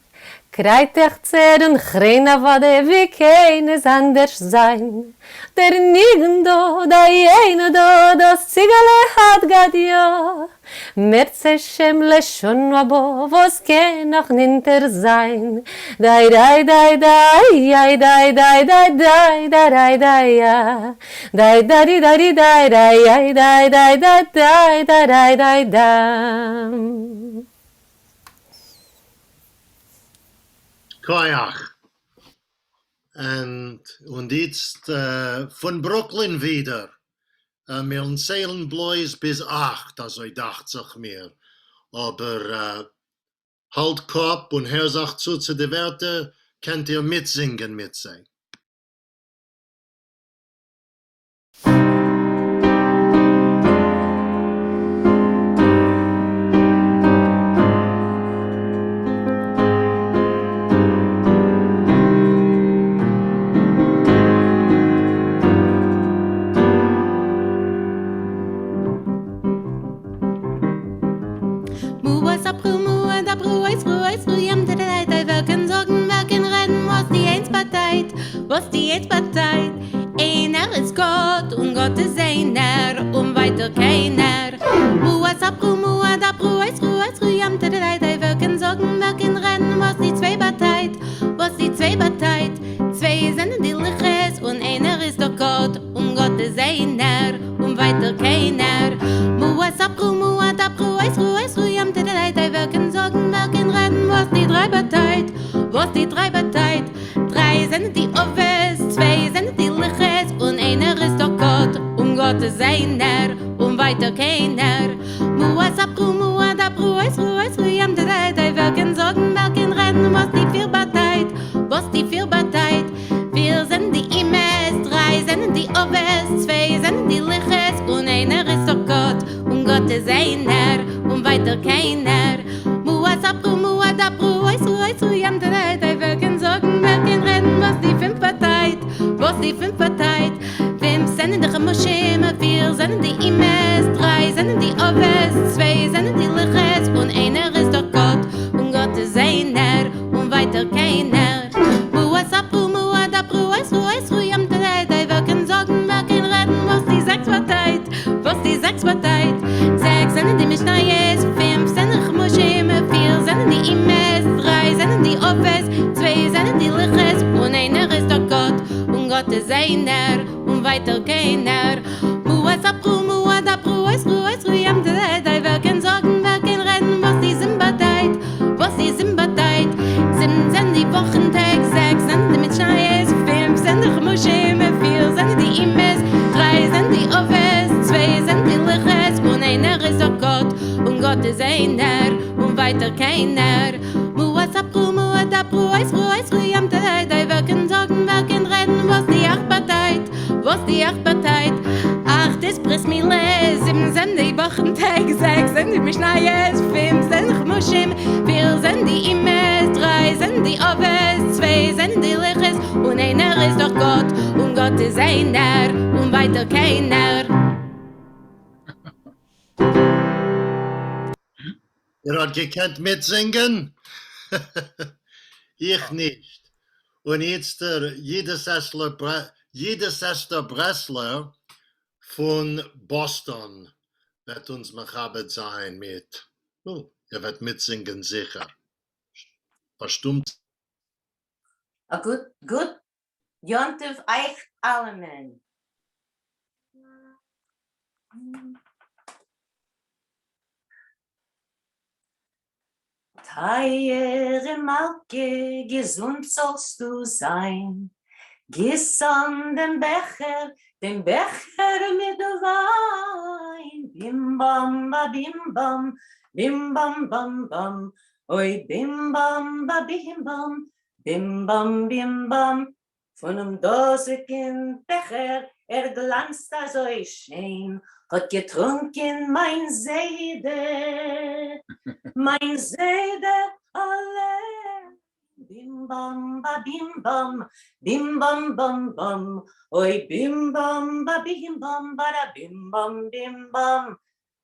[SPEAKER 6] Kreitech zer und chreina wade, wie keines anders sein. Der Nigen do, da jene do, das Zigale hat gad jo. Merze Schemle schon abo, was kann noch ninter sein. Dai, dai, dai, dai, dai, dai, dai, dai, dai, dai, dai, ja. Dai, dai, dai, dai, dai, dai, dai, dai, dai, dai, dai, dai, dai.
[SPEAKER 1] Koyach. Und jetzt von Brooklyn wieder. Wir zählen bloß bis 8, also ich dachte sich mir. Aber halt Kopf und hör sich zu den Werten, könnt ihr mitsingen mit sich.
[SPEAKER 24] was die jetzt beteit. Einer ist Gott und Gott ist einer und weiter keiner. Muas abru, muad abru, eis ru, jam, tadadai, wirken, sorgen, wirken, rennen, was die zwei beteit, was die zwei beteit. Zwei sind die Liches und einer ist doch Gott und Gott ist einer und weiter keiner. Muas abru, muad abru, eis ru, jam, tadadai, wirken, sorgen, wirken, rennen, was die drei beteit, was die drei beteit. Drei sind die Oves, zwei sind die Liches und einer ist doch Gott und Gott ist einer und weiter keiner. Muas abru, muad abru, eis ru, jam, tadadai, wirken, sorgen, wirken, rennen, was die vier beteit, was die vier beteit. Vier sind die Imes, drei sind die Oves, zwei sind die Liches und einer ist doch Gott und Gott ist einer und weiter keiner. Muas abru, muad abru, eis ru, jam, tadadai, wirken, sorgen, wirken, rennen, was die fünf beteit, was die fünf beteit. Fünf sind die Chemoshim, vier sind die Imes, drei sind die Oves, zwei sind die Liches und einer ist doch Gott und Gott ist einer und weiter keiner. Muas abru, muad abru, eis ru, jam, tadadai, wirken, sorgen, wirken, rennen, was die sechs beteit, was die sechs beteit. Sechs sind die Mishnayes, fünf sind die Chemoshim, vier sind die Imes, drei sind die Oves, zwei sind die Liches und einer ist doch Gott und Gott ist einer und weiter keiner. Muas abru, muad abru, eis ru, jam, tadadai, wirken, sorgen, wirken, rennen, was die sind beteit, was die sind beteit. Sieben sind die Wochentag, sechs sind die Mitschneies, fünf sind die Chemoshim, vier sind die Imes, drei sind die Oves, zwei sind die Liches und einer ist doch Gott und Gott ist einer und weiter keiner. Muas abru, muad abru, eis ru, jam, tadadai, wirken, sorgen, wirken, rennen, was die acht beteit, was die acht beteit. Acht ist Brismile, sieben sind die Wochentag, sechs sind die Mishnayes, fünf sind die Chemoshim, vier sind die Imes, drei sind die Oves, zwei sind die Liches und einer ist doch Gott und Gott ist einer und weiter keiner.
[SPEAKER 1] Ihr habt gekannt mitsingen? Ich nicht. Und jetzt der Jiddisester Bresler von Boston wird uns machabed sein mit. Oh, er wird mitsingen sicher. Verstummt.
[SPEAKER 7] A good Yontiv Eich Allemen. Teire Malke, gesund sollst du sein. Giss an den Becher mit Wein. Bim bam ba bim bam bam. Oi bim bam ba bim bam. Von dosigen Becher, glanzt so schön, hat getrunken mein Seder allein. Bim bam ba bim bam, oi bim bam ba bim bam.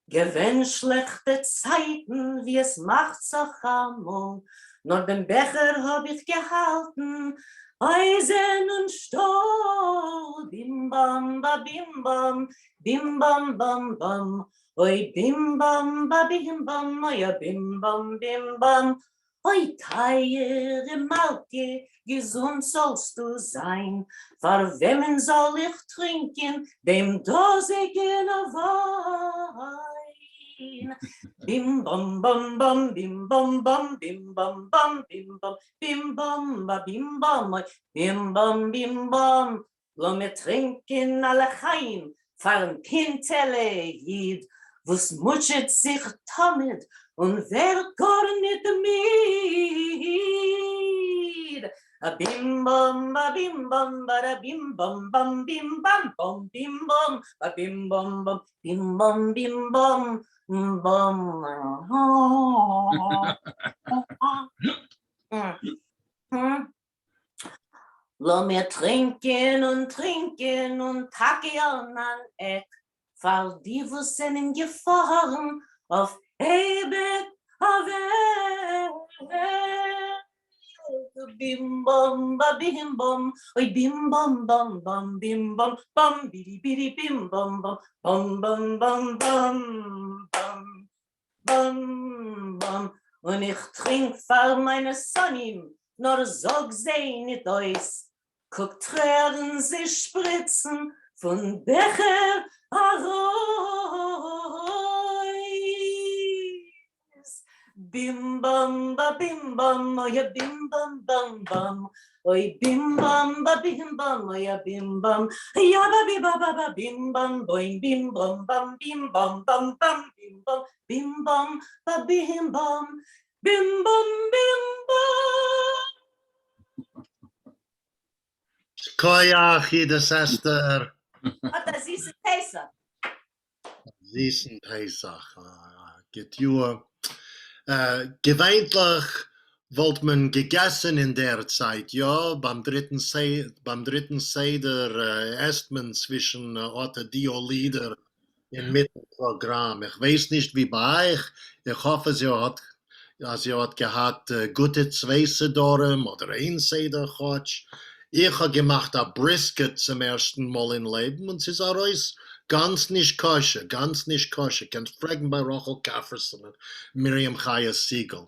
[SPEAKER 7] Gewinn schlechte Zeiten, wie es macht so hammer, nur den Becher hab ich gehalten, Eisen und Stahl. Bim bam ba bim bam, oi bim bam ba bim bam, oi bim bam. Oi teure Malke, gesund sollst du sein, vor wem soll ich trinken, dem dosigen Wein. Bim bam bam bam, bim bam bam, bim bam bam, bim bam ba bim bam. Lo me trinken alle Chaim, fahren Pintele Jid, wo's mutschet sich damit und wer gar nicht mit. A bim bam ba bim bam ba bim bam ba bim bam ba bim bam. Lo mir trinken und Tage an Eck, fall die wo sind gefahren auf ewig bim bam ba bim bam, oi bim bam bam bam bim bam bam bidi bidi bim bam bam bam bam bam bam bam bam. Und ich trink für meine Sonnen, nur sog sie nicht aus. Guck Tränen sie spritzen von Becher heraus. Bim bam ba bim bam, oh ja bim bam bam bam. Oi bim bam ba bim bam, oh ja bim bam. Ja ba bi ba bim bam, boing bim bam bam bim bam bam bam bim bam bim bam ba bim bam bim bam bim bam.
[SPEAKER 1] Koyach, Yiddish Esther.
[SPEAKER 7] Hat das ist Pesach.
[SPEAKER 1] Süßen Pesach. Get you. Gewöhnlich wollte man gegessen in der Zeit, ja. Beim dritten Seder esst man zwischen die Lieder im Mittelprogramm. Ich weiß nicht, wie bei euch. Ich hoffe, sie hat gehabt gute zwei Sedorim oder ein Seder-Chotsch. Ich habe gemacht ein Brisket zum ersten Mal im Leben und sie ist auch ganz nicht koscher, ganz nicht koscher. Kannst fragen bei Rachel Kafferson und Miriam Chaya Siegel.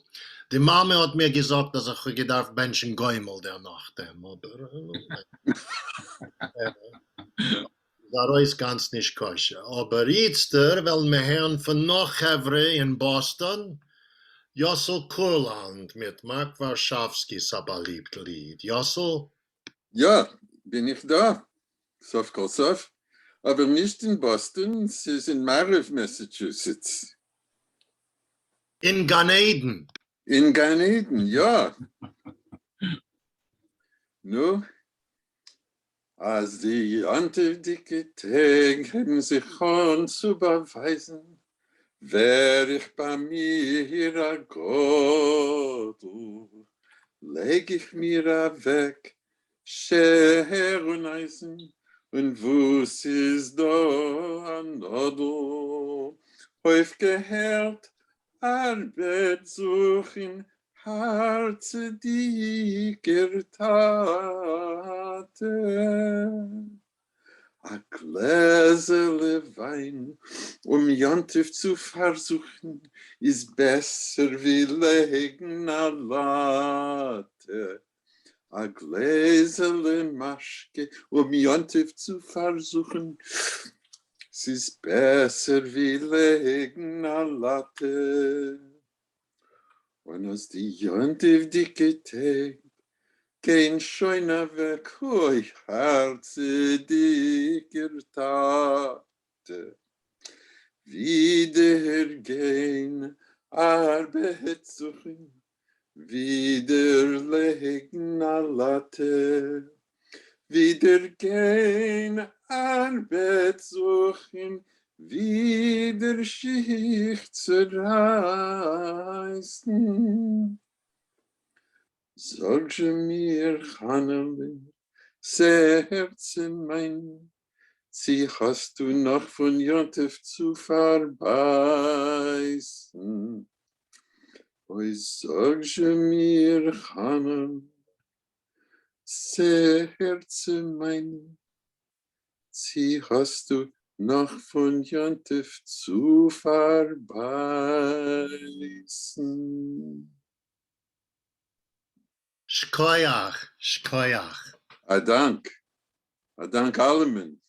[SPEAKER 1] Die Mama hat mir gesagt, dass ich gedarf Menschen Gäumel der Nacht haben, aber da ist ganz nicht koscher. Aber jetzt, weil wir hören von noch Hevre in Boston, Jossel Kurland mit Mark Warschawskis aber liebt Lied. Jossel?
[SPEAKER 8] Ja, bin ich da. Sof kol sof. Aber nicht in Boston, es ist in Marif, Massachusetts.
[SPEAKER 1] In Gan Eden.
[SPEAKER 8] In Gan Eden, ja. Nu, als die antidicke Tag haben sich schon zu beweisen, wer ich bei mir a Gott, leg ich mir weg, Scher und Eisen, und wuss ist da an Odo, häuf gehört, Arbeit suchen, Herze dicker Tate. A Gläserle Wein, Jontiv zu versuchen, ist besser wie legen a Latte. A Gläserle Maschke, Jontiv zu versuchen, es ist besser wie legen a Latte. Und aus die Jontiv dicke Tag, kein schöner Weg, oi, Herze dicker Tate. Wieder gehen, Arbeit suchen, wieder legen a Latte. Wieder gehen, Arbeit suchen, wieder Schicht zerreißen. Sag mir, Hanele, Herzen mein, sie hast du noch von Jontef zu verbeißen. Oi, sag mir, Hanele, Herzen mein, sie hast du noch von Jontef zu verbeißen.
[SPEAKER 1] Shkoyach, Shkoyach.
[SPEAKER 8] Dank allemen.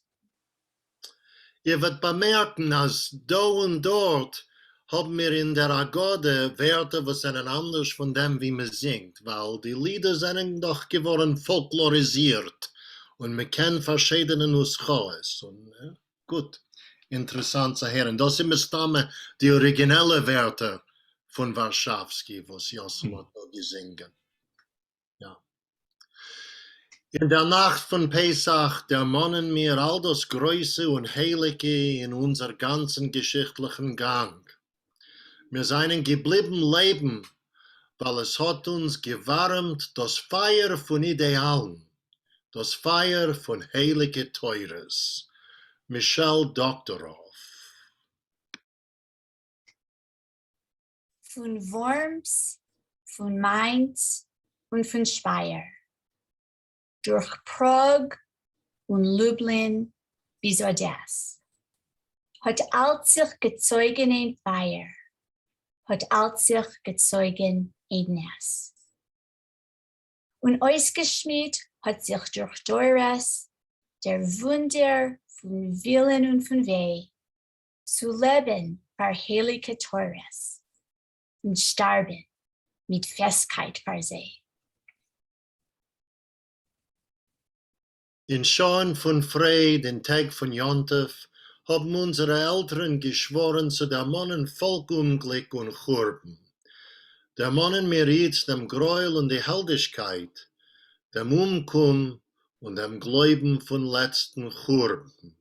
[SPEAKER 1] Ihr werdet bemerken, als da und dort haben wir in der Hagode Werte, was sind anders von dem, wie man singt, weil die Lieder sind doch geworden folklorisiert und man kennt verschiedene Nuschoes. Und gut, interessant zu hören. Das sind die originelle Werte von Warschawski, was Jossel hat gesungen. Ja. In der Nacht von Pesach ermannen wir all das Größe und Heilige in unser ganzen geschichtlichen Gang. Wir seien geblieben leben, weil es hat uns gewärmt das Feuer von Idealen, das Feuer von heilige Teures. Michelle Doktorov.
[SPEAKER 9] Von Worms, von Mainz, und von Speyer. Durch Prag und Lublin bis Odessa. Hat alt sich gezeugen in Feier. Hat alt sich gezeugen in Ness. Und ausgeschmied hat sich durch Dores der Wunder von Willen und von Weh zu leben für heilige Teures und sterben mit Festkeit für sie.
[SPEAKER 1] In Schauen von Frei, den Tag von Jontef, haben unsere Eltern geschworen zu der Mannen Volkunglück und Churben. Der Mannen Merit dem Gräuel und die Heldigkeit, dem Umkum und dem Gläuben von letzten Churben.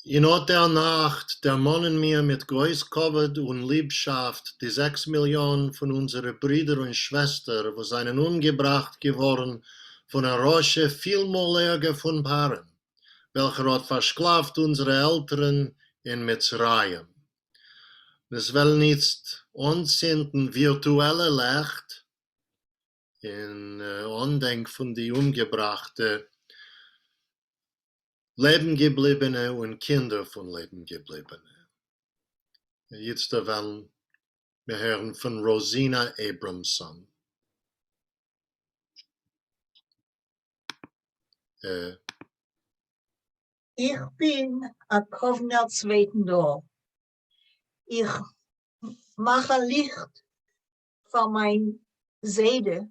[SPEAKER 1] In der Nacht, der Mannen mir mit Großkowet und Liebschaft, die 6 Millionen von unseren Brüdern und Schwestern, wo seien umgebracht geworden von einer Rosche vielmal von Paaren, welcher hat versklavt unsere Eltern in Mitzrayim. Es will nicht anzünden virtuelle Licht in Andenk von die Umgebrachten, Leben gebliebene und Kinder von Leben gebliebene. Jetzt werden wir hören von Rosina Abramson.
[SPEAKER 10] Ich bin ein Kovner zweiten Dorf. Ich mache Licht von mein Seder,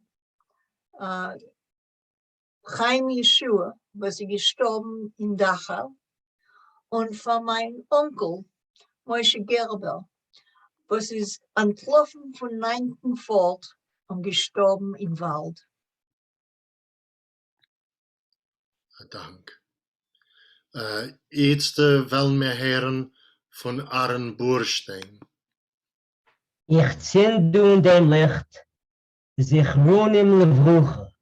[SPEAKER 10] Chaim Yeshua, was ist gestorben in Dachau, und von meinem Onkel, Moshe Gerber, was ist entlaufen von 9. Fort und gestorben im Wald.
[SPEAKER 1] Dank. Jetzt wollen wir hören von Aaron Burstein.
[SPEAKER 18] Ich zünd in dem Licht, sich ruhen im Levruche.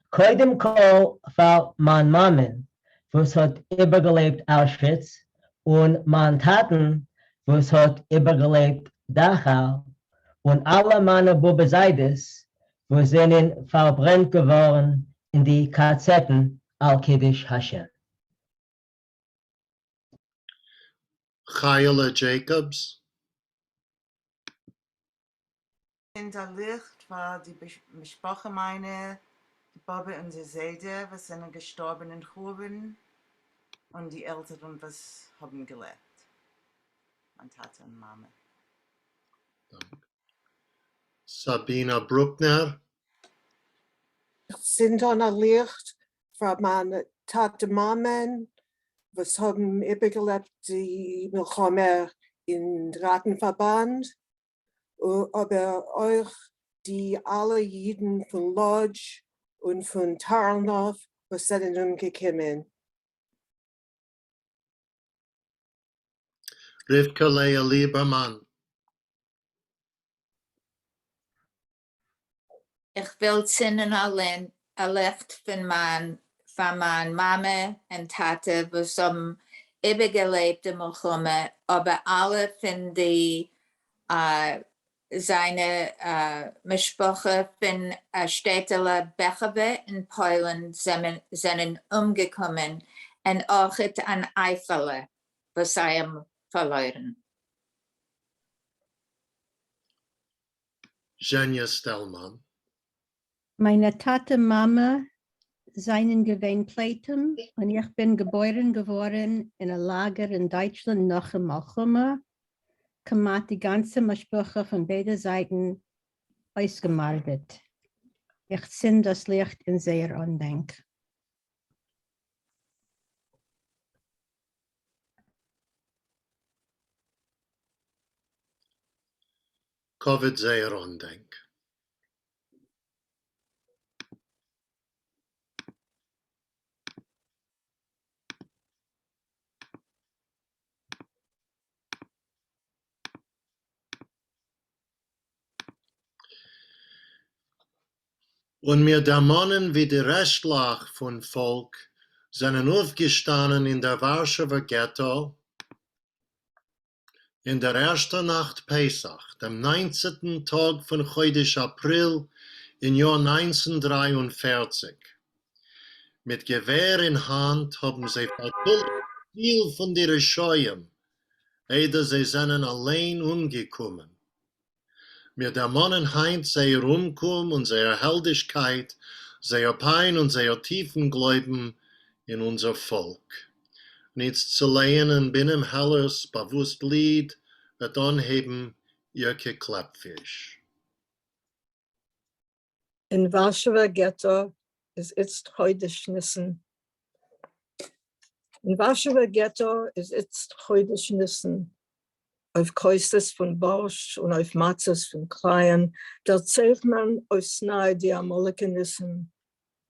[SPEAKER 18] Koidem Kol für mein Mammen, was hat übergelebt Auschwitz, und mein Taten, was hat übergelebt Dachau, und alle meine Bubeseides, wo sind verbrennt geworden in die KZen Al-Kiddush Hashem.
[SPEAKER 1] Chayla Jacobs.
[SPEAKER 11] In der Licht war die Besprache meine, die Baba und die Seder, was sind gestorben in Churben, und die Älteren, was haben gelebt. Mein Tate und Mama.
[SPEAKER 1] Sabina Bruckner.
[SPEAKER 5] Sind an der Licht für meine Tate Mamen, was haben übergelebt die Milchome in Ratenverband, aber euch die alle Jiden von Lodz und von Tarnow, was sind umgekommen.
[SPEAKER 1] Rivka Lea Liebermann.
[SPEAKER 20] Ich will zinnen allein ein Licht von mein Mama und Tate, was übergelebt im Milchome, aber alle von die seine Mischproche von Städtele Bechewe in Polen sind umgekommen und auch an Eifele, was sie verloren.
[SPEAKER 1] Zhenya Stellman.
[SPEAKER 12] Meine Tate, Mama seien gewähnt Pleiten und ich bin geboren geworden in einem Lager in Deutschland nach dem Malchuma. Kamat die ganze Maschproche von beiden Seiten ausgemartet. Ich zünd das Licht in sehr Andenk.
[SPEAKER 1] Kovid sehr Andenk. Und mir Dämonen wie die Restlach von Volk sind aufgestanden in der Warschauer Ghetto in der ersten Nacht Pesach, dem 19. Tag von Chodesh April im Jahr 1943. Mit Gewehr in Hand haben sie verteilt viel von ihren Scheuen, oder sie sind allein umgekommen. Mir Dämonen heint sehr Umkommen und sehr Heldigkeit, sehr Pein und sehr tiefen Glauben in unser Volk. Nichts zu lernen, bin im Helles, bewusst Lied, wird anheben, ihr Kleppfisch.
[SPEAKER 5] In Warschauer Ghetto ist jetzt heute Schnissen. In Warschauer Ghetto ist jetzt heute Schnissen. Auf Kreuzes von Borsch und auf Matzes von Kleien, da zählt man aufs nahe die Amalekenissen.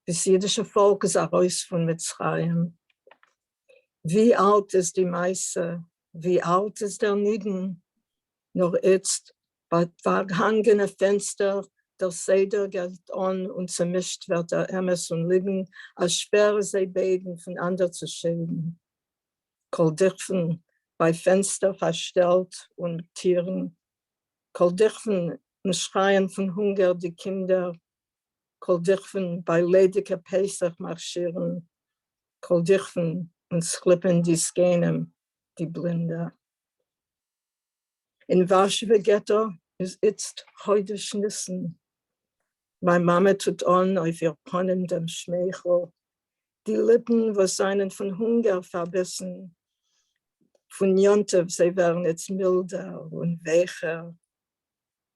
[SPEAKER 5] Das jüdische Volk ist heraus von Mitzrayim. Wie alt ist die Meise? Wie alt ist der Nieden? Noch jetzt, bei verhangene Fenster, der Seder geht an und zermischt wird der Emmes und Liegen, als sperre sie beiden voneinander zu schäden. Koldichen bei Fenster verstellt und Tieren, Koldichen und Schreien von Hunger die Kinder, Koldichen bei lediger Pesach marschieren, Koldichen und schlippen die Skenen, die Blinde. In Warschauer Ghetto ist jetzt heute Schnissen. Meine Mama tut an auf ihr Pannen dem Schmeichel, die Lippen, was seinen von Hunger verbissen, von Jontef, sie werden jetzt milder und weicher.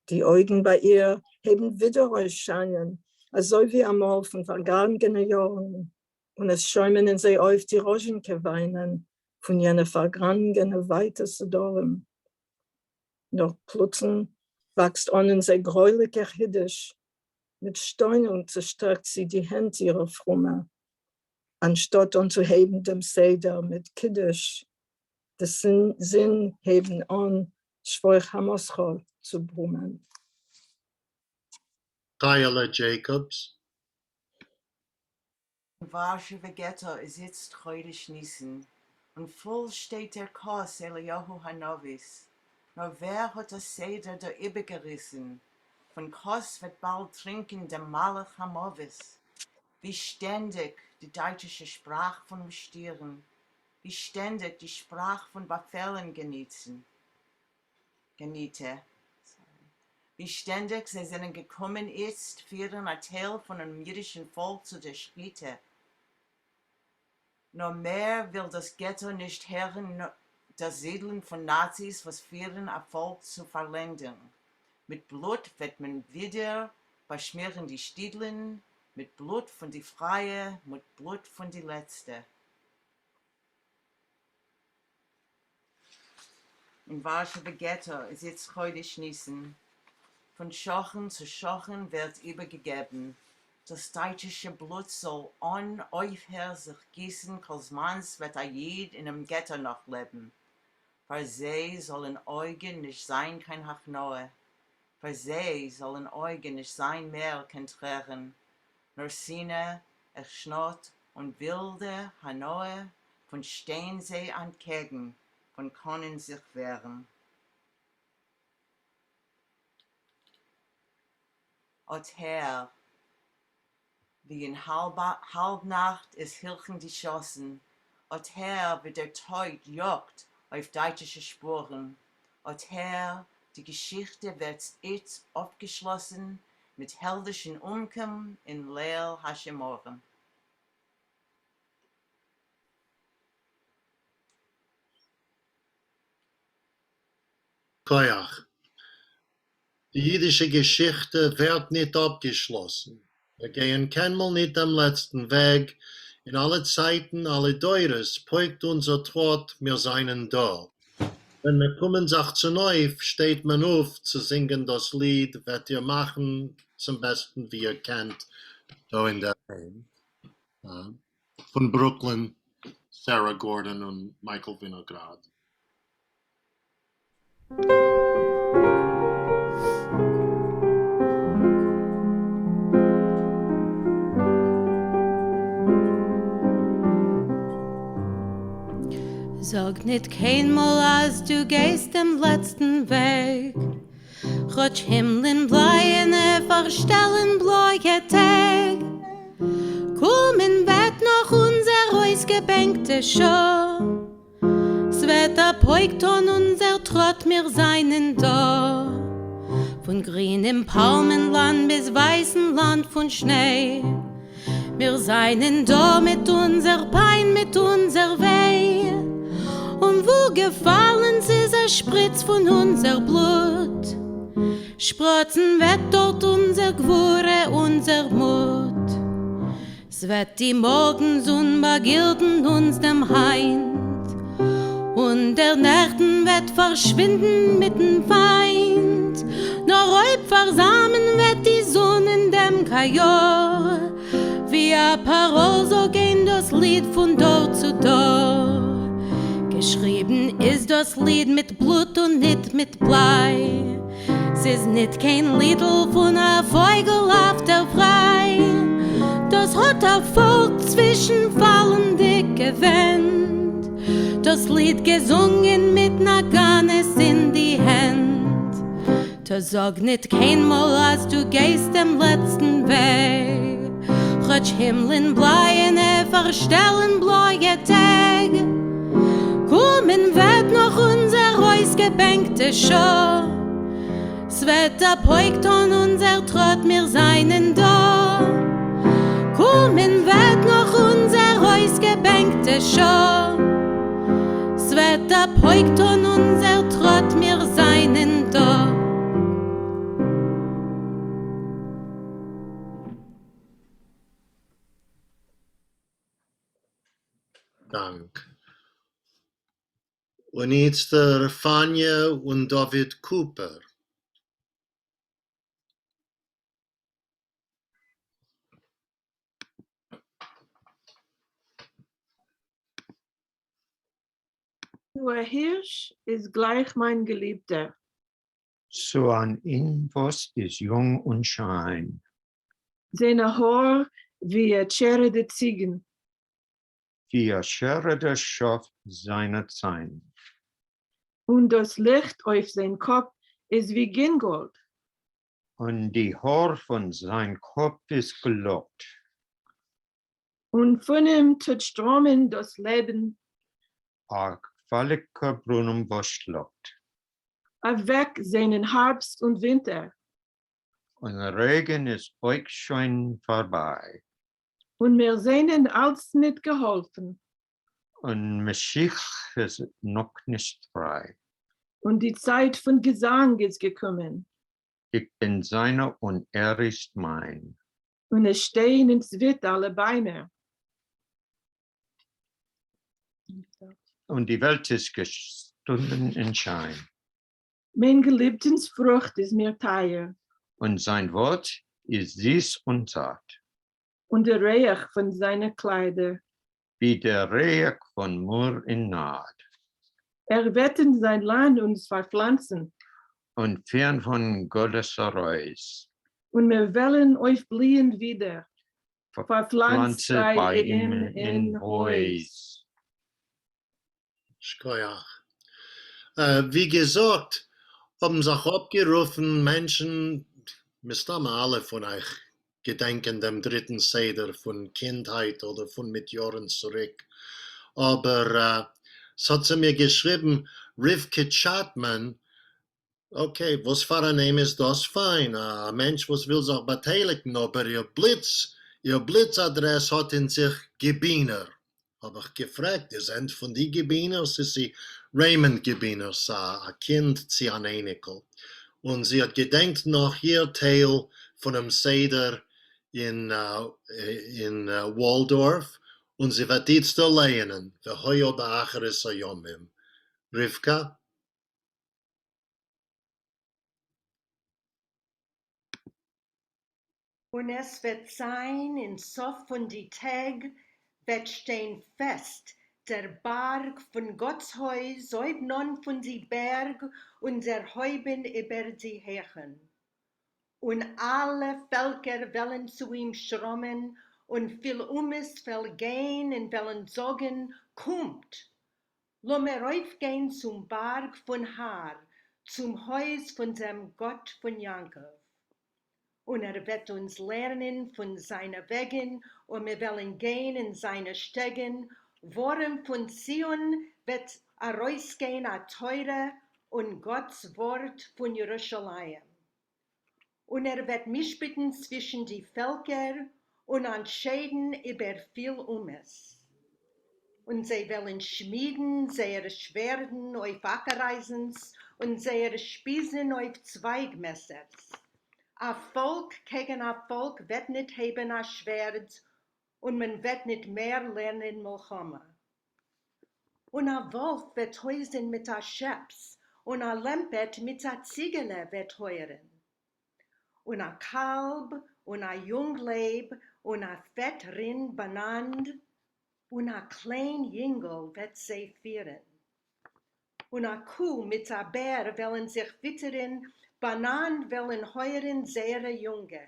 [SPEAKER 5] Die Augen bei ihr haben wieder erscheinen, als so wie einmal von vergangenen Jahren. Und es schäumen in sie auf die Roschenke weinen, von jener vergangenen weiteste Dorn. Doch plötzlich wächst an in sie gräulicher Yiddish. Mit Steunung zerstört sie die Hände ihrer Frumme, anstatt anzuheben dem Seder mit Kiddush. Das Sinn heben an, Schwoich Hamoschol zu brummen.
[SPEAKER 1] Kayla Jacobs.
[SPEAKER 11] In Warschauer Ghetto ist jetzt heute Schnissen und voll steht der Kos Eliyahu Hanovis. Nur wer hat das Seder da übergerissen? Von Kos wird bald trinken der Malach Hamovis. Wie ständig die deutsche Sprache von Stieren, wie ständig die Sprache von Befehlen geniete. Wie ständig sie sind gekommen ist, für ein Teil von einem jüdischen Volk zu der Schritte. Nur mehr will das Ghetto nicht hören, das Siedeln von Nazis, was führen Erfolg zu verlängern. Mit Blut wird man wieder beschmieren die Stiedeln, mit Blut von die Freie, mit Blut von die Letzte. In Warschauer Ghetto ist jetzt heute Schnissen. Von Schochen zu Schochen wird übergegeben. Das deutsche Blut soll unaufhörlich sich gießen, Kosmans wird Ayid in einem Ghetto noch leben. Für sie sollen Augen nicht sein kein Hachnoe. Für sie sollen Augen nicht sein mehr kein Tränen. Nur Sine, Erschnot und wilde Hanoe, von stehen sie entgegen, von können sich wehren. Ot Herr, wie in Halbnacht ist Hilchen die Schossen, ot Herr, wie der Teut jagt auf deutsche Spuren, ot Herr, Die Geschichte wird jetzt abgeschlossen mit heldischen Umkommen in Leil Hashimorim.
[SPEAKER 1] Koyach. Die jüdische Geschichte wird nicht abgeschlossen. Wir gehen keinmal nicht am letzten Weg. In alle Zeiten, alle Deures, peugt unser Trott, wir seien da. Wenn wir kommen, sagt zu neu, steht man auf zu singen das Lied, wird ihr machen, zum Besten, wie ihr kennt, da in der Band. Von Brooklyn, Sarah Gordon und Michael Winograd.
[SPEAKER 24] Sag nicht keinmal, als du gehst dem letzten Weg. Rutsch Himmeln bleiene, verstellen bläue Tag. Kommen wird noch unser ausgebänkte Show. Es wird abheugt an unser Trott, wir seinen da. Von grünem Palmenland bis weißem Land von Schnee. Wir seinen da mit unser Pein, mit unser Weh. Und wo gefallen ist ein Spritz von unser Blut. Sprotzen wird dort unser Gwure, unser Mut. Es wird die Morgensonne begilden uns dem Heind. Und der Nächten wird verschwinden mit dem Feind. Nur halb versamen wird die Sonne in dem Kajor. Wie ein Parol so gehen das Lied von dort zu dort. Geschrieben ist das Lied mit Blut und nicht mit Blei. Es ist nicht kein Liedl von a Vogel auf der Frei. Das hat a Volk zwischen fallende Gewand. Das Lied gesungen mit na Ganes in die Hand. Da sag nicht keinmal, als du gehst dem letzten Weg. Rutsch Himmeln bleiene, verstellen bläue Tag. Kommen wird noch unser ausgebänkte Show. Es wird abheugt an unser Trott, wir seinen da. Kommen wird noch unser ausgebänkte Show. Es wird abheugt an unser Trott, wir seinen da.
[SPEAKER 1] Dank. Und jetzt der Fania und David Cooper.
[SPEAKER 5] Nur Hirsch ist gleich mein Geliebter.
[SPEAKER 13] So an Inpost ist jung und schein.
[SPEAKER 5] Seine Haar wie Tschere Ziegen.
[SPEAKER 13] Wie a Schere der Schof seiner Zeit.
[SPEAKER 5] Und das Licht auf sein Kopf ist wie Gingold.
[SPEAKER 13] Und die Haar von sein Kopf ist gelockt.
[SPEAKER 5] Und von ihm tut Stromen das Leben.
[SPEAKER 13] A qualiger Brunnen lockt.
[SPEAKER 5] Weg seinen Herbst und Winter.
[SPEAKER 13] Und Regen ist euch schon vorbei.
[SPEAKER 5] Und wir sehnen als nicht geholfen.
[SPEAKER 13] Und Mashiach ist noch nicht frei.
[SPEAKER 5] Und die Zeit von Gesang ist gekommen.
[SPEAKER 13] Ich bin seiner und ist mein.
[SPEAKER 5] Und es stehen ins Witt alle bei mir.
[SPEAKER 13] Und die Welt ist gestunden in Schein.
[SPEAKER 5] Mein Geliebtens Frucht ist mir teuer.
[SPEAKER 13] Und sein Wort ist süß und zart.
[SPEAKER 5] Und der Reich von seinen Kleider.
[SPEAKER 13] Wie der Reich von Mur in Naht.
[SPEAKER 5] Wird in sein Land uns verpflanzen.
[SPEAKER 13] Und fern von Gottes Reus.
[SPEAKER 5] Und wir wollen euch blühen wieder. Verpflanzt
[SPEAKER 13] bei ihm
[SPEAKER 5] in Heus.
[SPEAKER 1] Schkoyach. Wie gesagt, haben sich abgerufen Menschen, müsst ihr alle von euch gedenken dem dritten Seder von Kindheit oder von mit Jahren zurück. Aber es hat sie mir geschrieben, Rivka Chapman Okay, was für ein Name ist das fein? Ein Mensch, was will sich beteiligen, aber ihr Blitzadress hat in sich Gebiner. Hab ich gefragt, ihr seid von die Gebiners, ist sie Raymond Gebiners, ein Kind, sie an Einikel. Und sie hat gedenkt noch hier Teil von einem Seder in Waldorf und sie wird jetzt da lernen. Wir heute beacher es Yomim. Rivka?
[SPEAKER 14] Und es wird sein, in Sof von die Tag, wird stehen fest, der Berg von Gottes Haus, säub non von die Berg, und der Heuben über die Hechen. Und alle Völker wollen zu ihm schrommen, und viel es will gehen und wollen sagen, kommt. Lo mir aufgehen zum Berg von Haar, zum Haus von dem Gott von Jakob. Und wird uns lernen von seinen Wegen, und wir wollen gehen in seine Stegen. Worum von Zion wird herausgehen a Teure und Gottes Wort von Jerusalem. Und wird mischbitten zwischen die Völker und entscheiden über viel es. Und sie wollen schmieden, ihre Schwerden auf Ackerreisens und ihre Spiesen auf Zweigmessers. A Volk gegen a Volk wird nicht heben a Schwert und man wird nicht mehr lernen Milchama. Und a Wolf wird heusen mit a Scheps und a Lempet mit a Ziegele wird heuren. Und a Kalb und a Jungleib und a Fettrin benannt und a klein Jüngel wird sie führen. Und a Kuh mit a Bär wollen sich wittern, Banan wollen heuren sehr Junge,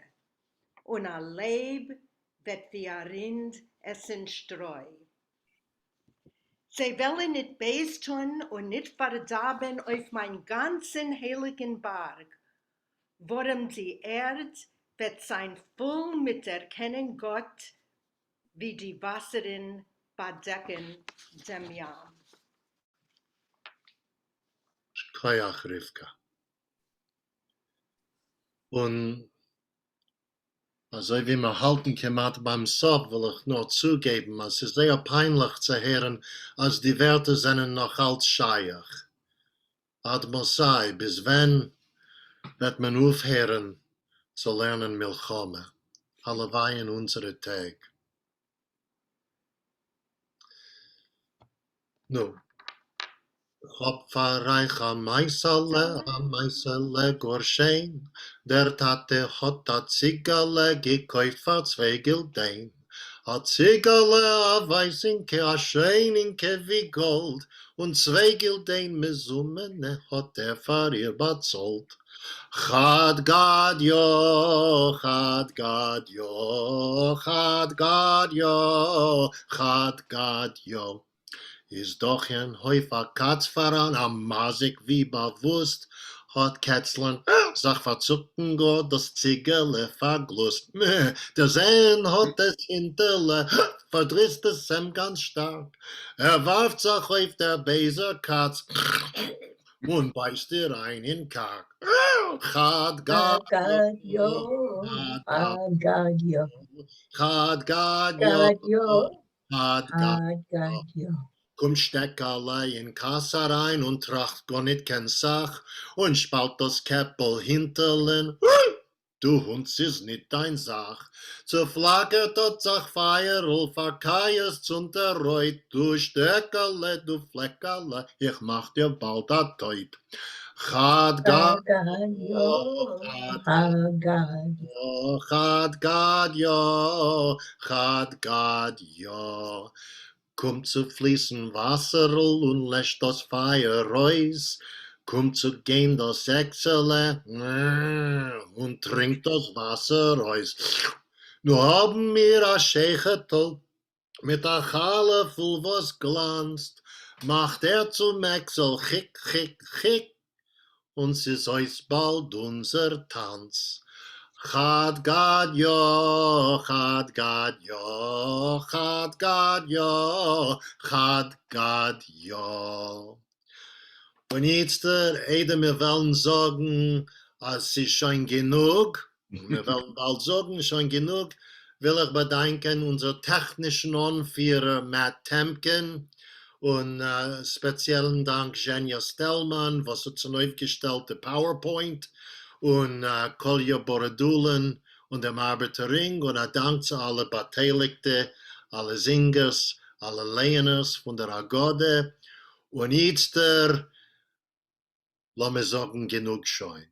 [SPEAKER 14] und a Leib wird wie a Rind essen Streu. Sie wollen nicht Beis tun und nicht verderben auf mein ganzen heiligen Berg, worum die Erde wird sein voll mit Erkennen Gott, wie die Wasseren bedecken dem Jam.
[SPEAKER 1] Koyach, Rivka. Und also wie wir halten gemacht beim Sof, will ich nur zugeben, es ist sehr peinlich zu hören, als die Werte sind noch als Scheiach. Ad Mosai, bis wenn wird man aufhören zu lernen Milchome. Allewei in unsere Tag. Nu, Hopfereich am Meisele Gorschein, der Tate hat a Ziegele gekäuft für 2 Gildein. A Ziegele a Weißinke, a Scheininke wie Gold, und 2 Gildein mit Summene hat für ihr bezahlt. Chad Gad yo, Chad Gad yo, Chad Gad yo, Chad Gad yo. Is doch ein Häufer Katz voran, am Masik wie bewusst, hat Kätzlein sich verzucken Gott das Ziegele verglust. Der Sehn hat es hinterle, verdrisst es ihm ganz stark. Warft sich auf der Beiser Katz und beißt ihr rein in Kark. Chad Gad yo, Chad Gad yo, Chad Gad yo, Chad Gad yo. Kommt Steckerle in Kasse rein und tracht gar nicht kein Sach und spalt das Käppel hinterlen. Du Hund, ist nicht dein Sach. Zu Flagge dort sag Feierl, verkeiest und der Reut. Du Steckerle, du Fleckerle, ich mach dir bald a Teut. Chad Gad yo, Chad Gad yo, Chad Gad yo, Chad Gad yo. Kommt zu fließen Wasserl und lässt das Feuer raus. Kommt zu gehen das Äxele und trinkt das Wasser raus. Nu haben wir a Schechetel mit a Chale voll was glanzt. Macht zum Äxel chick, chick, chick und es ist euch bald unser Tanz. Chad Gad yo, Chad Gad yo, Chad Gad yo, Chad Gad yo. Und jetzt, Ede, wir wollen sagen, es ist schon genug. Wir wollen bald sagen, schon genug. Will ich bedanken unser technischen Anführer Matt Temkin und speziellen Dank Jenja Stellmann, was hat zum aufgestellte PowerPoint und Kolja Borodulen und dem Arbeter-ring und ein Dank zu allen Beteiligten, alle Singers, alle Lehners von der Hagode. Und jetzt, lassen wir sagen, genug schon.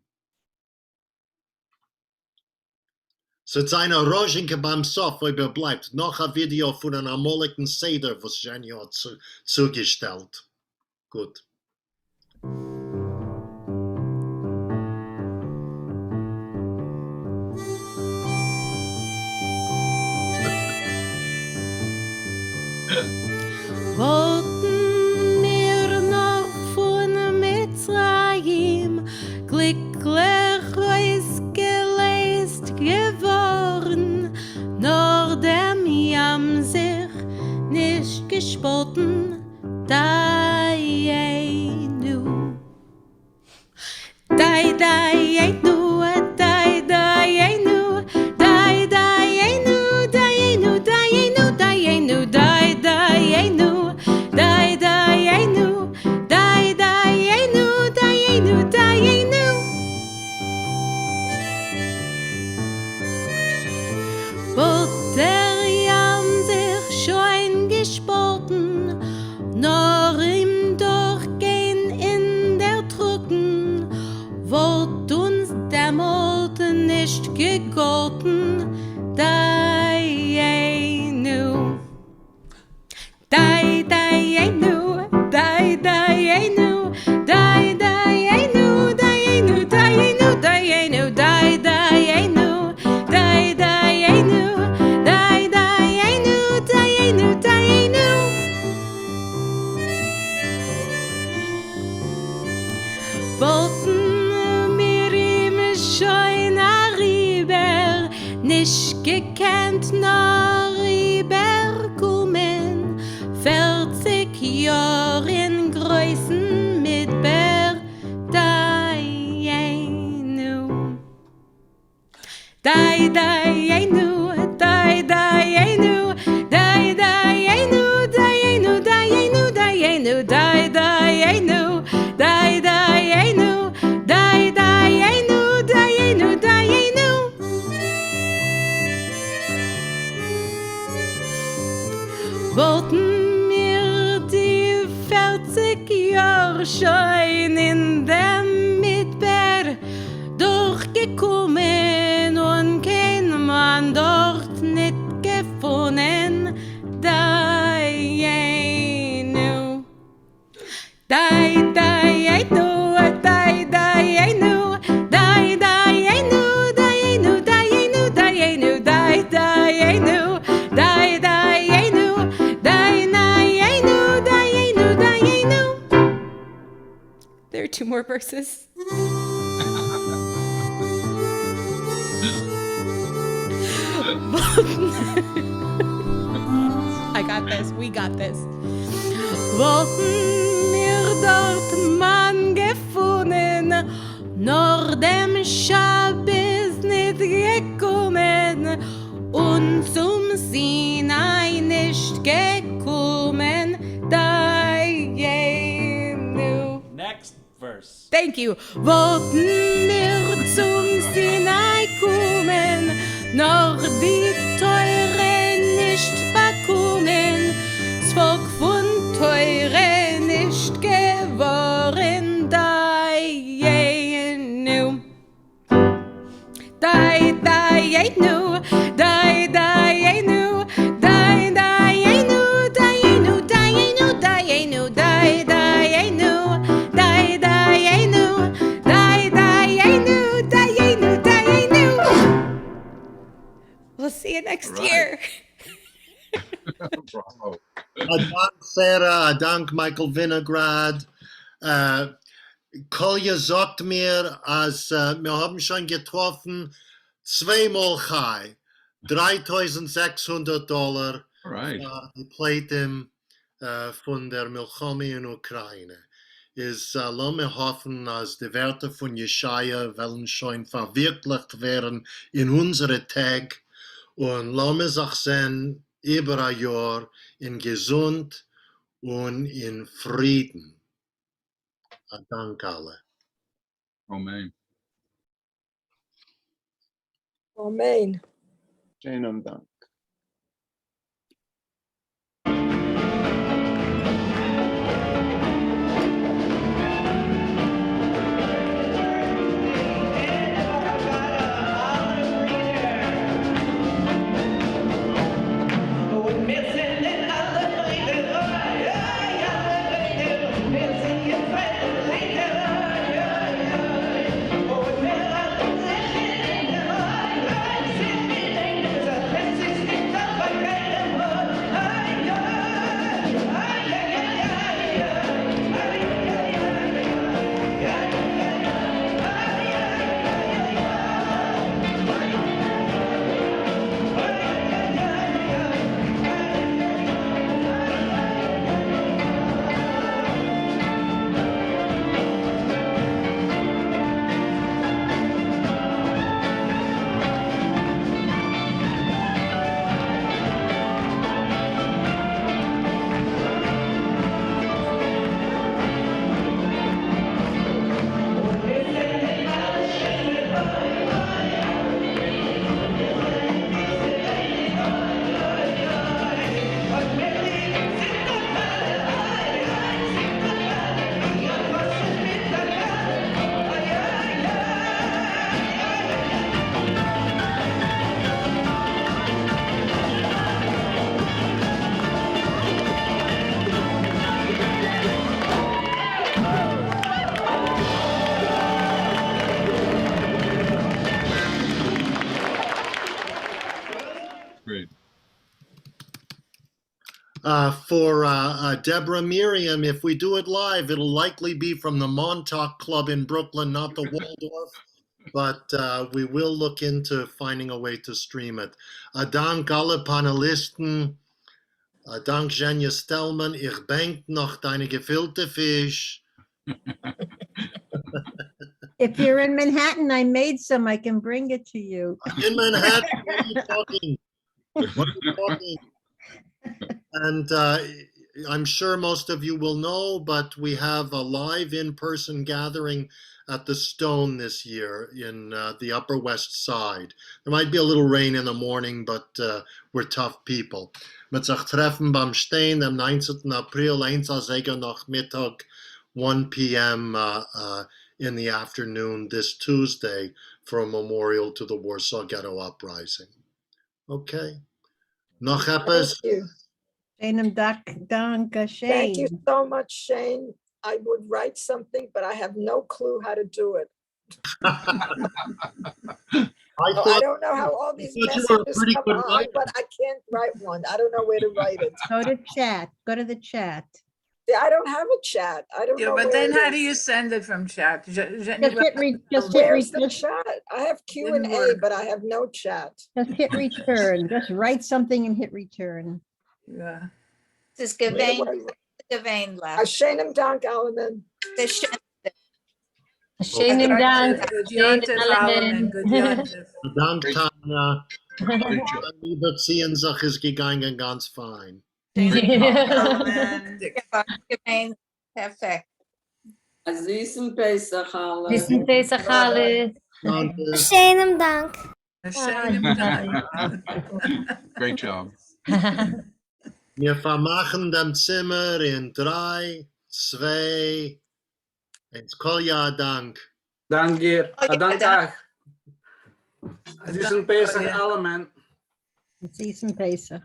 [SPEAKER 1] So it's eine Roschenke beim Sof, wo bleibt. Noch ein Video von einem amoligen Seder, was Jenny hat zugestellt. Gut.
[SPEAKER 24] Wollten wir noch von Mitzrayim glücklich ausgelöst geworden, nur dem Jam sich nicht gespalten, Dayenu. Dayenu, Dayenu, Dayenu, Dayenu, Dayenu, Dayenu, Dayenu. Der Jam sich schon gespalten, nur im Durchgehen in der Trucken, wollt uns der Mord nicht gegolten, Dayenu. Dayenu, Dayenu, Dayenu, Dayenu, Dayenu, Dayenu, Dayenu, wollten wir ihm schon rüber, nicht gekannt, nur rüberkommen, 40 Jahre in Größen mit Dayenu. Dayenu, Dayenu, Dayenu, Dayenu, Dayenu, Dayenu, Dayenu, Dayenu, Dayenu, Dayenu, Dayenu. Wollten wir die 40 Jahre schon in dem Midbar durchgekommen und kein Mann dort nicht gefunden, Dayenu. Dayenu, Dayenu, Dayenu, Dayenu, Dayenu, Dayenu, Dayenu, Dayenu, Dayenu. There are 2 more verses. I got this, we got this. Wollten wir dort Mann gefunden, nur dem Schabbes nicht gekommen und zum Sinai nicht gekommen, Dayenu.
[SPEAKER 15] Next verse.
[SPEAKER 24] Thank you. Wollten wir zum Sinai kommen, nur die Teure nicht bekommen, das Volk von Teure nicht geworden, Dayenu. Dayenu, Dayenu, Dayenu, Dayenu, Dayenu, Dayenu, Dayenu, Dayenu, Dayenu. We'll see you next year.
[SPEAKER 2] Bravo.
[SPEAKER 1] Dank Sarah, Dank Michael Winograd. Kolja sagt mir, als wir haben schon getroffen, 2-mal Chai, $3,600
[SPEAKER 2] Right.
[SPEAKER 1] die Platin von der Milchome in Ukraine. ist, lassen wir hoffen, dass die Werte von Jeschaya wollen schon verwirklicht werden in unsere Tag und lassen wir sich sehen über ein Jahr in Gesund und in Frieden. Danke alle.
[SPEAKER 2] Amen.
[SPEAKER 5] Amen.
[SPEAKER 23] Schönen Dank.
[SPEAKER 2] Great.
[SPEAKER 1] For Deborah Miriam, if we do it live, it'll likely be from the Montauk Club in Brooklyn, not the Waldorf, but we will look into finding a way to stream it. Dank alle Panelisten, dank Jenja Stellman, ich bank noch deine gefüllte Fisch.
[SPEAKER 12] If you're in Manhattan, I made some. I can bring it to you.
[SPEAKER 1] In Manhattan, what are you talking? What are you talking? And I'm sure most of you will know, but we have a live in-person gathering at the Stone this year in the Upper West Side. There might be a little rain in the morning, but we're tough people. Mit sich treffen beim Stein am 19. April, 1 Uhr nach Mittag, 1 p.m. In the afternoon this Tuesday for a memorial to the Warsaw Ghetto Uprising. Okay. Noch etwas?
[SPEAKER 5] Thank you. Thank you so much, Shane. I would write something, but I have no clue how to do it. I don't know how all these messages come on, but I can't write one. I don't know where to write it.
[SPEAKER 12] Go to chat. Go to the chat.
[SPEAKER 5] Yeah, I don't have a chat. I don't know.
[SPEAKER 21] But
[SPEAKER 5] where
[SPEAKER 21] then
[SPEAKER 5] it
[SPEAKER 21] how
[SPEAKER 5] is.
[SPEAKER 21] do you send it from chat?
[SPEAKER 12] Just hit
[SPEAKER 5] Where's the chat? I have Q&A, but I have no chat.
[SPEAKER 12] Just hit return. Just write something and hit return.
[SPEAKER 21] Yeah.
[SPEAKER 20] This is Gavain left.
[SPEAKER 5] Schönen Dank, Alaman.
[SPEAKER 6] Schönen Dank.
[SPEAKER 21] Good Yontif, Alaman. Good Yontif.
[SPEAKER 1] Dank, Tanja. Liebe ziehen sich ist gegangen ganz fein.
[SPEAKER 20] Perfekt.
[SPEAKER 15] Azizim Pesach alle.
[SPEAKER 6] Wissen Pesach alle.
[SPEAKER 24] Schönen Dank.
[SPEAKER 2] Great job.
[SPEAKER 1] Wir vermachen dem Zimmer in 3, 2, 1. Kolja, Dank.
[SPEAKER 23] Dank dir. Dank euch. Azizim Pesach alle, man.
[SPEAKER 12] Azizim Pesach.